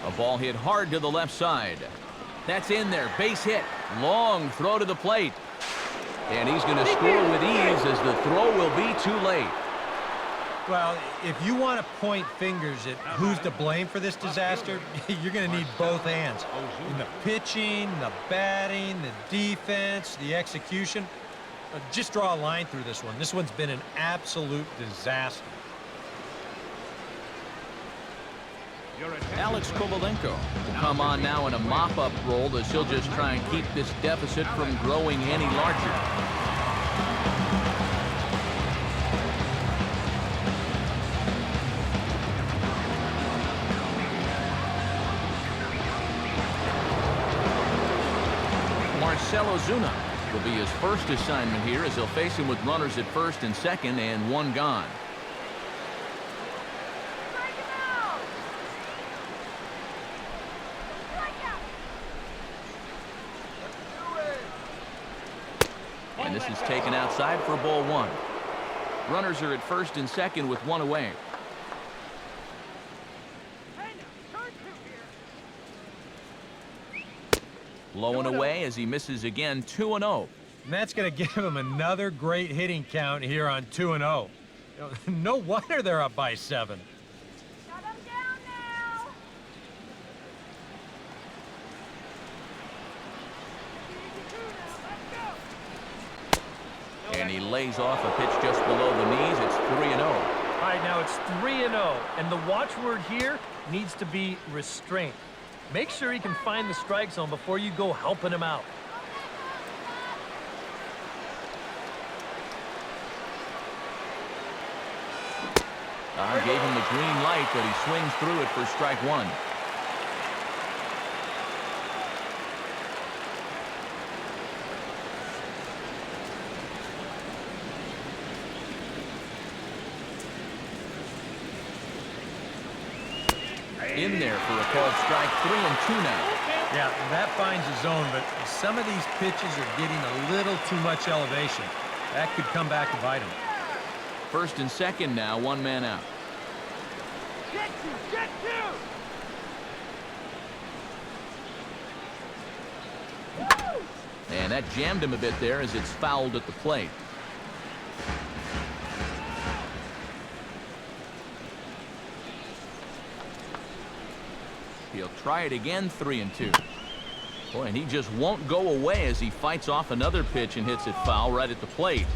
A ball hit hard to the left side. That's in there. Base hit. Long throw to the plate. And he's going to score with ease as the throw will be too late. Well, if you want to point fingers at who's to blame for this disaster, you're going to need both hands. In the pitching, the batting, the defense, the execution. Just draw a line through this one. This one's been an absolute disaster. Alex Kovalenko will come on now in a mop-up role as he'll just try and keep this deficit from growing any larger. Marcelo Zuna will be his first assignment here as he'll face him with runners at first and second and 1 gone. And this is taken outside for ball 1. Runners are at first and second with 1 away. Low and away as he misses again, 2-0. And that's going to give him another great hitting count here on 2-0. No wonder they're up by 7. Shut him down now! And he lays off a pitch just below the knees. It's 3-0. All right, now it's 3-0, and the watchword here needs to be restraint. Make sure he can find the strike zone before you go helping him out. Gave him the green light, but he swings through it for strike 1. In there for a called strike. 3-2 now. Yeah, that finds the zone, but some of these pitches are getting a little too much elevation. That could come back and bite him. First and second now, 1 man out. Get you! Get you! And And that jammed him a bit there as it's fouled at the plate. He'll try it again, 3-2. Boy, and he just won't go away as he fights off another pitch and hits it foul right at the plate.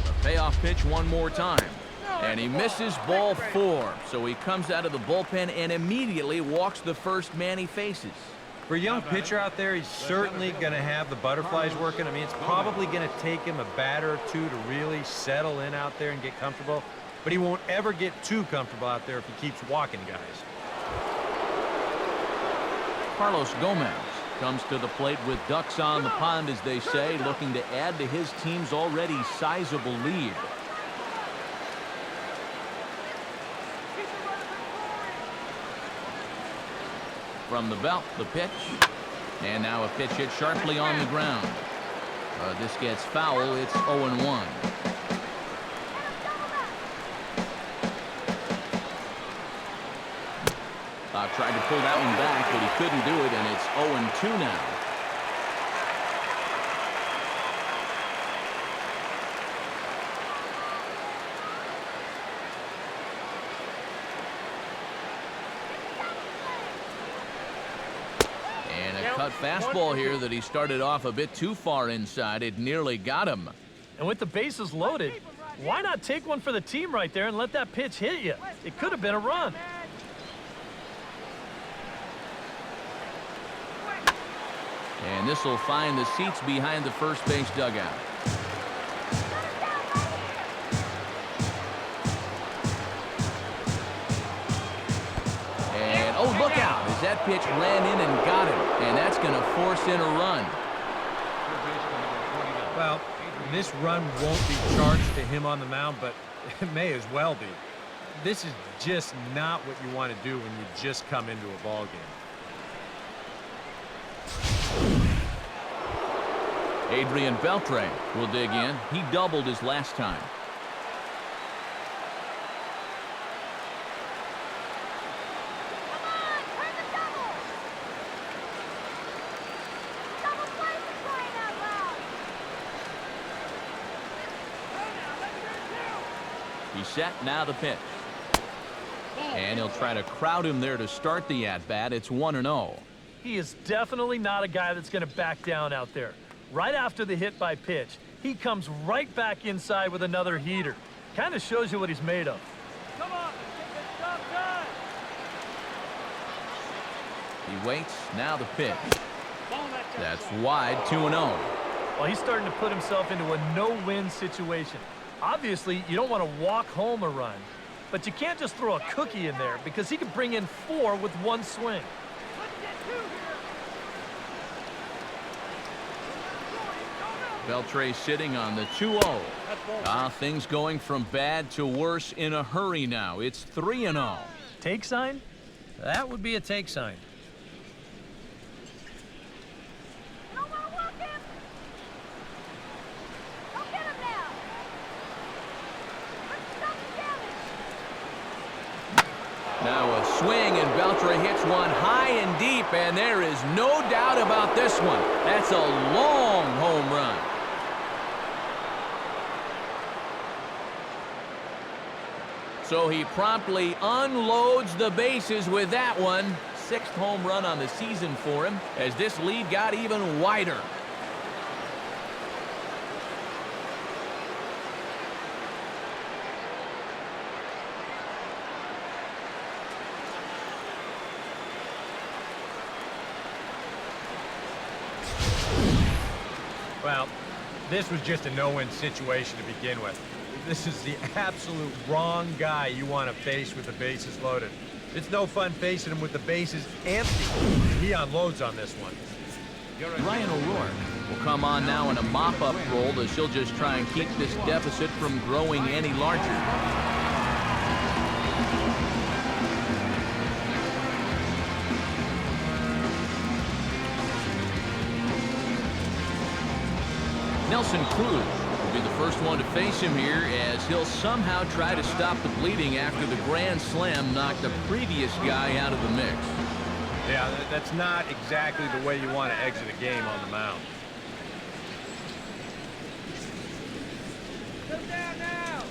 A payoff pitch one more time. And he misses ball 4. So he comes out of the bullpen and immediately walks the first man he faces. For a young pitcher out there, he's certainly going to have the butterflies working. I mean, it's probably going to take him a batter or two to really settle in out there and get comfortable. But he won't ever get too comfortable out there if he keeps walking guys. Carlos Gomez comes to the plate with ducks on the pond, as they say, looking to add to his team's already sizable lead. From the belt, the pitch. And now a pitch hit sharply on the ground. This gets foul. It's 0-1. Tried to pull that one back, but he couldn't do it, and it's 0-2 now. And a cut fastball here that he started off a bit too far inside. It nearly got him. And with the bases loaded, why not take one for the team right there and let that pitch hit you? It could have been a run. And this will find the seats behind the first base dugout. And, oh, look out, as that pitch ran in and got him. And that's going to force in a run. Well, this run won't be charged to him on the mound, but it may as well be. This is just not what you want to do when you just come into a ball game. Adrian Beltre will dig in. He doubled his last time. Come on, turn the double. Double play for crying out loud. He's set, now the pitch. And he'll try to crowd him there to start the at-bat. It's 1-0. He is definitely not a guy that's going to back down out there. Right after the hit by pitch, he comes right back inside with another heater. Kind of shows you what he's made of. Come on, get this job done. He waits, now the pitch. Ball that time. That's wide, 2-0. Well, he's starting to put himself into a no-win situation. Obviously, you don't want to walk home a run, but you can't just throw a cookie in there because he could bring in 4 with one swing. Let's get 2 here. Beltre sitting on the 2-0. Things going from bad to worse in a hurry now. It's 3-0. Take sign? That would be a take sign. You don't want to walk him. Don't get him now. Let's stop the damage. Now a swing, and Beltre hits one high and deep, and there is no doubt about this one. That's a long home run. So he promptly unloads the bases with that one. 6th home run on the season for him as this lead got even wider. Well, this was just a no-win situation to begin with. This is the absolute wrong guy you want to face with the bases loaded. It's no fun facing him with the bases empty. He unloads on this one. Ryan O'Rourke will come on now in a mop-up role as he'll just try and keep this deficit from growing any larger. Nelson Cruz will be the first one to face him here as he'll somehow try to stop the bleeding after the grand slam knocked the previous guy out of the mix. Yeah, that's not exactly the way you want to exit a game on the mound. Sit down now.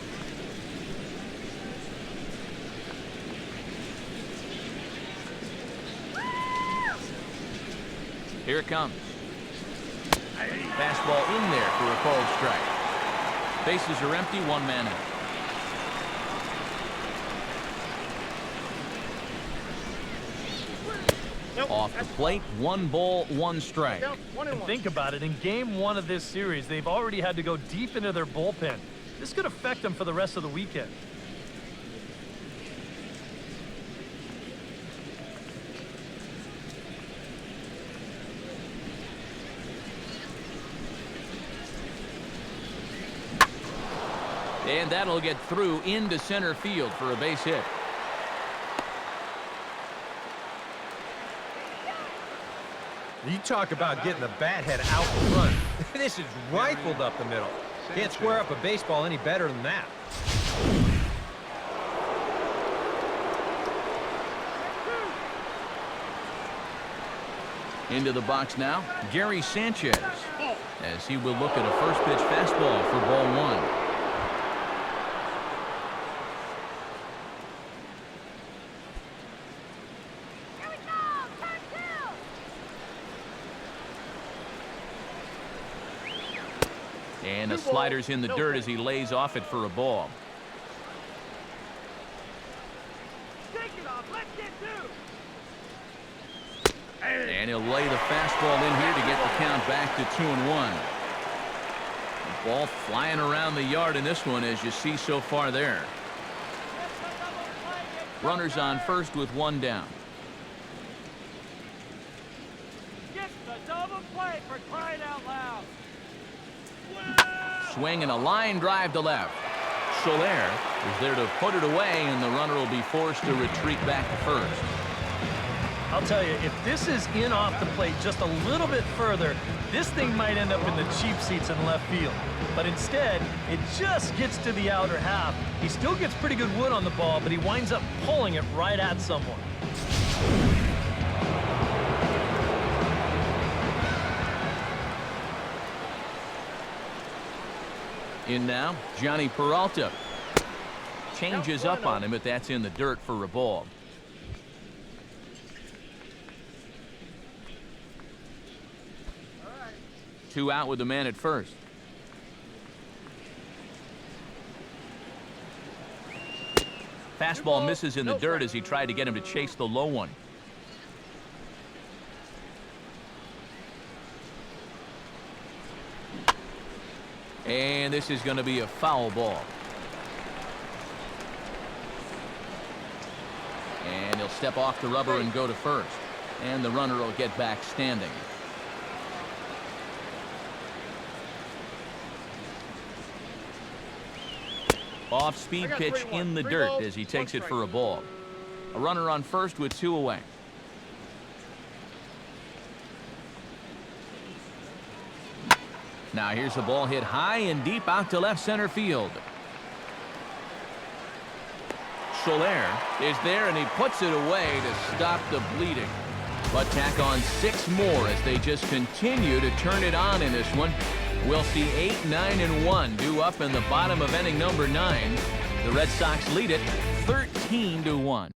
Here it comes. Fastball in there for a called strike. Bases are empty, one man out. Off the plate, 1 ball, 1 strike. And think about it, in game 1 of this series, they've already had to go deep into their bullpen. This could affect them for the rest of the weekend. And that'll get through into center field for a base hit. You talk about getting the bat head out in front. This is rifled up the middle. Can't square up a baseball any better than that. Into the box now, Gary Sanchez, as he will look at a first pitch fastball for ball 1. And the slider's in the dirt as he lays off it for a ball. Take it off. Let's get two. And he'll lay the fastball in here to get the count back to 2-1. The ball flying around the yard in this one, as you see so far there. Runners on first with 1 down. Get the double play for crying out loud. Swing and a line drive to left. Soler is there to put it away, and the runner will be forced to retreat back to first. I'll tell you, if this is in off the plate just a little bit further, this thing might end up in the cheap seats in left field. But instead, it just gets to the outer half. He still gets pretty good wood on the ball, but he winds up pulling it right at someone. In now, Johnny Peralta. Changes up on him, but that's in the dirt for a ball. Two out with the man at first. Fastball misses in the dirt as he tried to get him to chase the low one. And this is going to be a foul ball. And he'll step off the rubber and go to first. And the runner will get back standing. Off-speed pitch in the dirt as he takes it for a ball. A runner on first with 2 away. Now here's the ball hit high and deep out to left center field. Soler is there and he puts it away to stop the bleeding. But tack on 6 more as they just continue to turn it on in this one. We'll see 8, 9, and 1 due up in the bottom of inning number 9. The Red Sox lead it 13-1.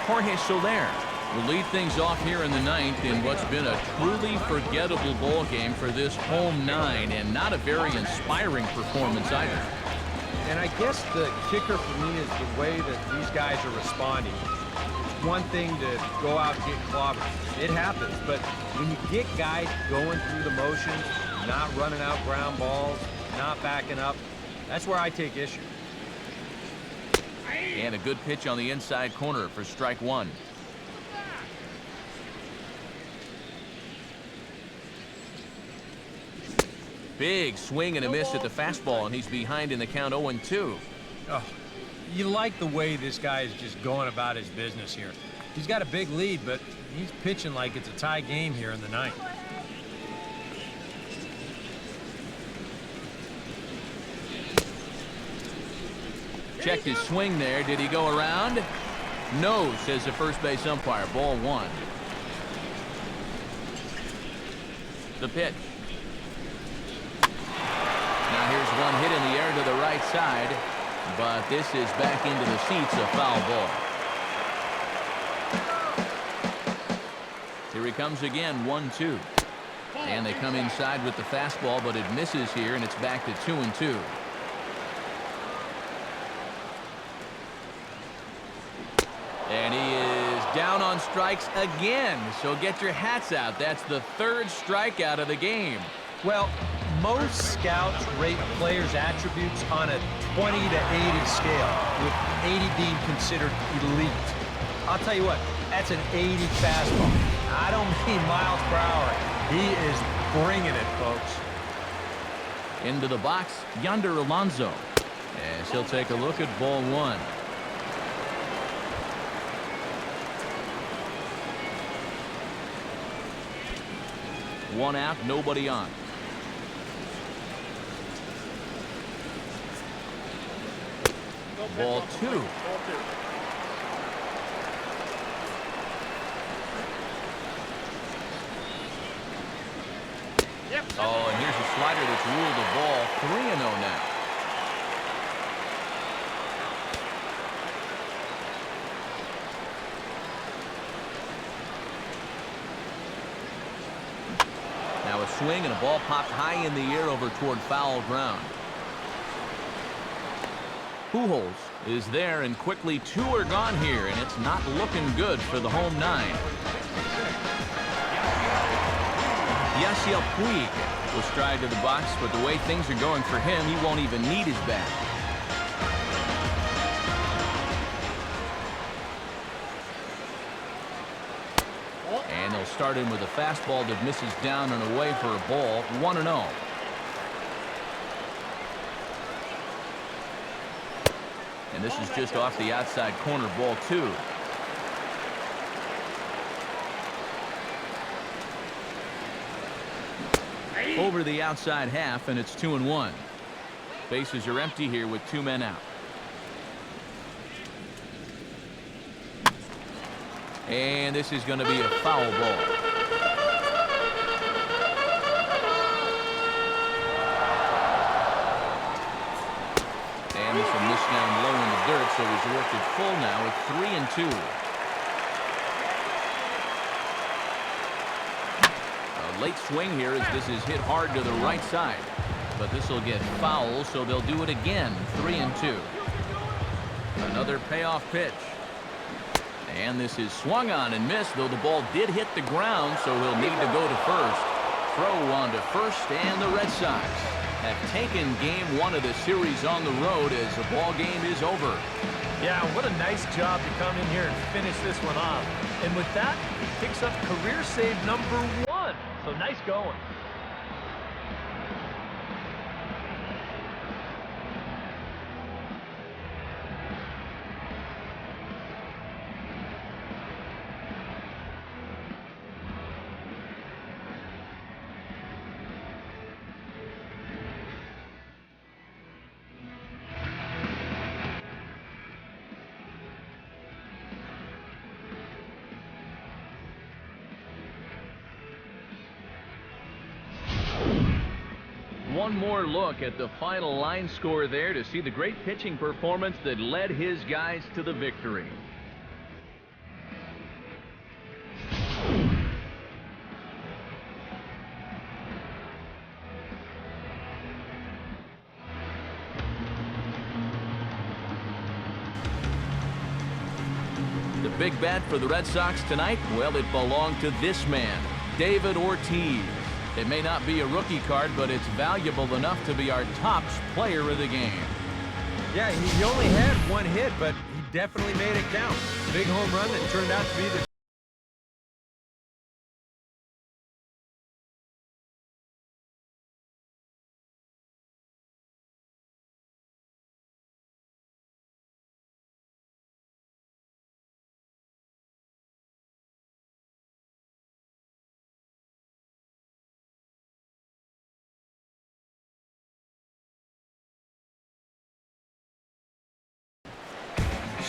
Jorge Soler will lead things off here in the 9th in what's been a truly forgettable ball game for this home 9, and not a very inspiring performance either. And I guess the kicker for me is the way that these guys are responding. It's one thing to go out and get clobbered. It happens. But when you get guys going through the motions, not running out ground balls, not backing up, that's where I take issue. And a good pitch on the inside corner for strike 1. Big swing and a miss at the fastball, and he's behind in the count 0-2. Oh, you like the way this guy is just going about his business here. He's got a big lead, but he's pitching like it's a tie game here in the 9th. Checked his swing there. Did he go around? No, says the first base umpire. Ball 1. The pitch. Now here's one hit in the air to the right side, but this is back into the seats, a foul ball. Here he comes again, 1-2. And they come inside with the fastball, but it misses here, and it's back to 2-2. And he is down on strikes again, so get your hats out. That's the 3rd strikeout of the game. Well, most scouts rate a player's attributes on a 20 to 80 scale, with 80 being considered elite. I'll tell you what, that's an 80 fastball. I don't mean miles per hour. He is bringing it, folks. Into the box, Yonder Alonso. As he'll take a look at ball 1. One out, nobody on. Ball 2. Oh, and here's a slider that's ruled a ball. 3-0 now. Now a swing and a ball popped high in the air over toward foul ground. Pujols is there, and quickly 2 are gone here, and it's not looking good for the home 9. Yasiel Puig will stride to the box, but the way things are going for him, he won't even need his bat. And they'll start in with a fastball that misses down and away for a ball. 1-0. And this is just off the outside corner, ball 2. Over the outside half, and it's 2-1. Bases are empty here with 2 men out. And this is going to be a foul ball. And this one missed down low in the dirt, so he's worked it full now at 3-2. A late swing here as this is hit hard to the right side, but this will get foul, so they'll do it again. 3-2. Another payoff pitch. And this is swung on and missed, though the ball did hit the ground, so he'll need to go to first. Throw on to first, and the Red Sox have taken game 1 of the series on the road as the ball game is over. Yeah, what a nice job to come in here and finish this one off. And with that, he picks up career save number 1. So nice going. One more look at the final line score there to see the great pitching performance that led his guys to the victory. The big bat for the Red Sox tonight, well, it belonged to this man, David Ortiz. It may not be a rookie card, but it's valuable enough to be our top player of the game. Yeah, he only had 1 hit, but he definitely made it count. Big home run that turned out to be the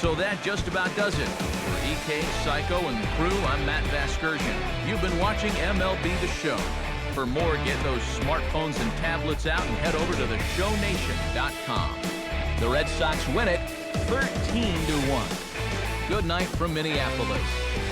So that just about does it. For EK, Psycho, and the crew, I'm Matt Vasgersian. You've been watching MLB The Show. For more, get those smartphones and tablets out and head over to theshownation.com. The Red Sox win it 13-1. Good night from Minneapolis.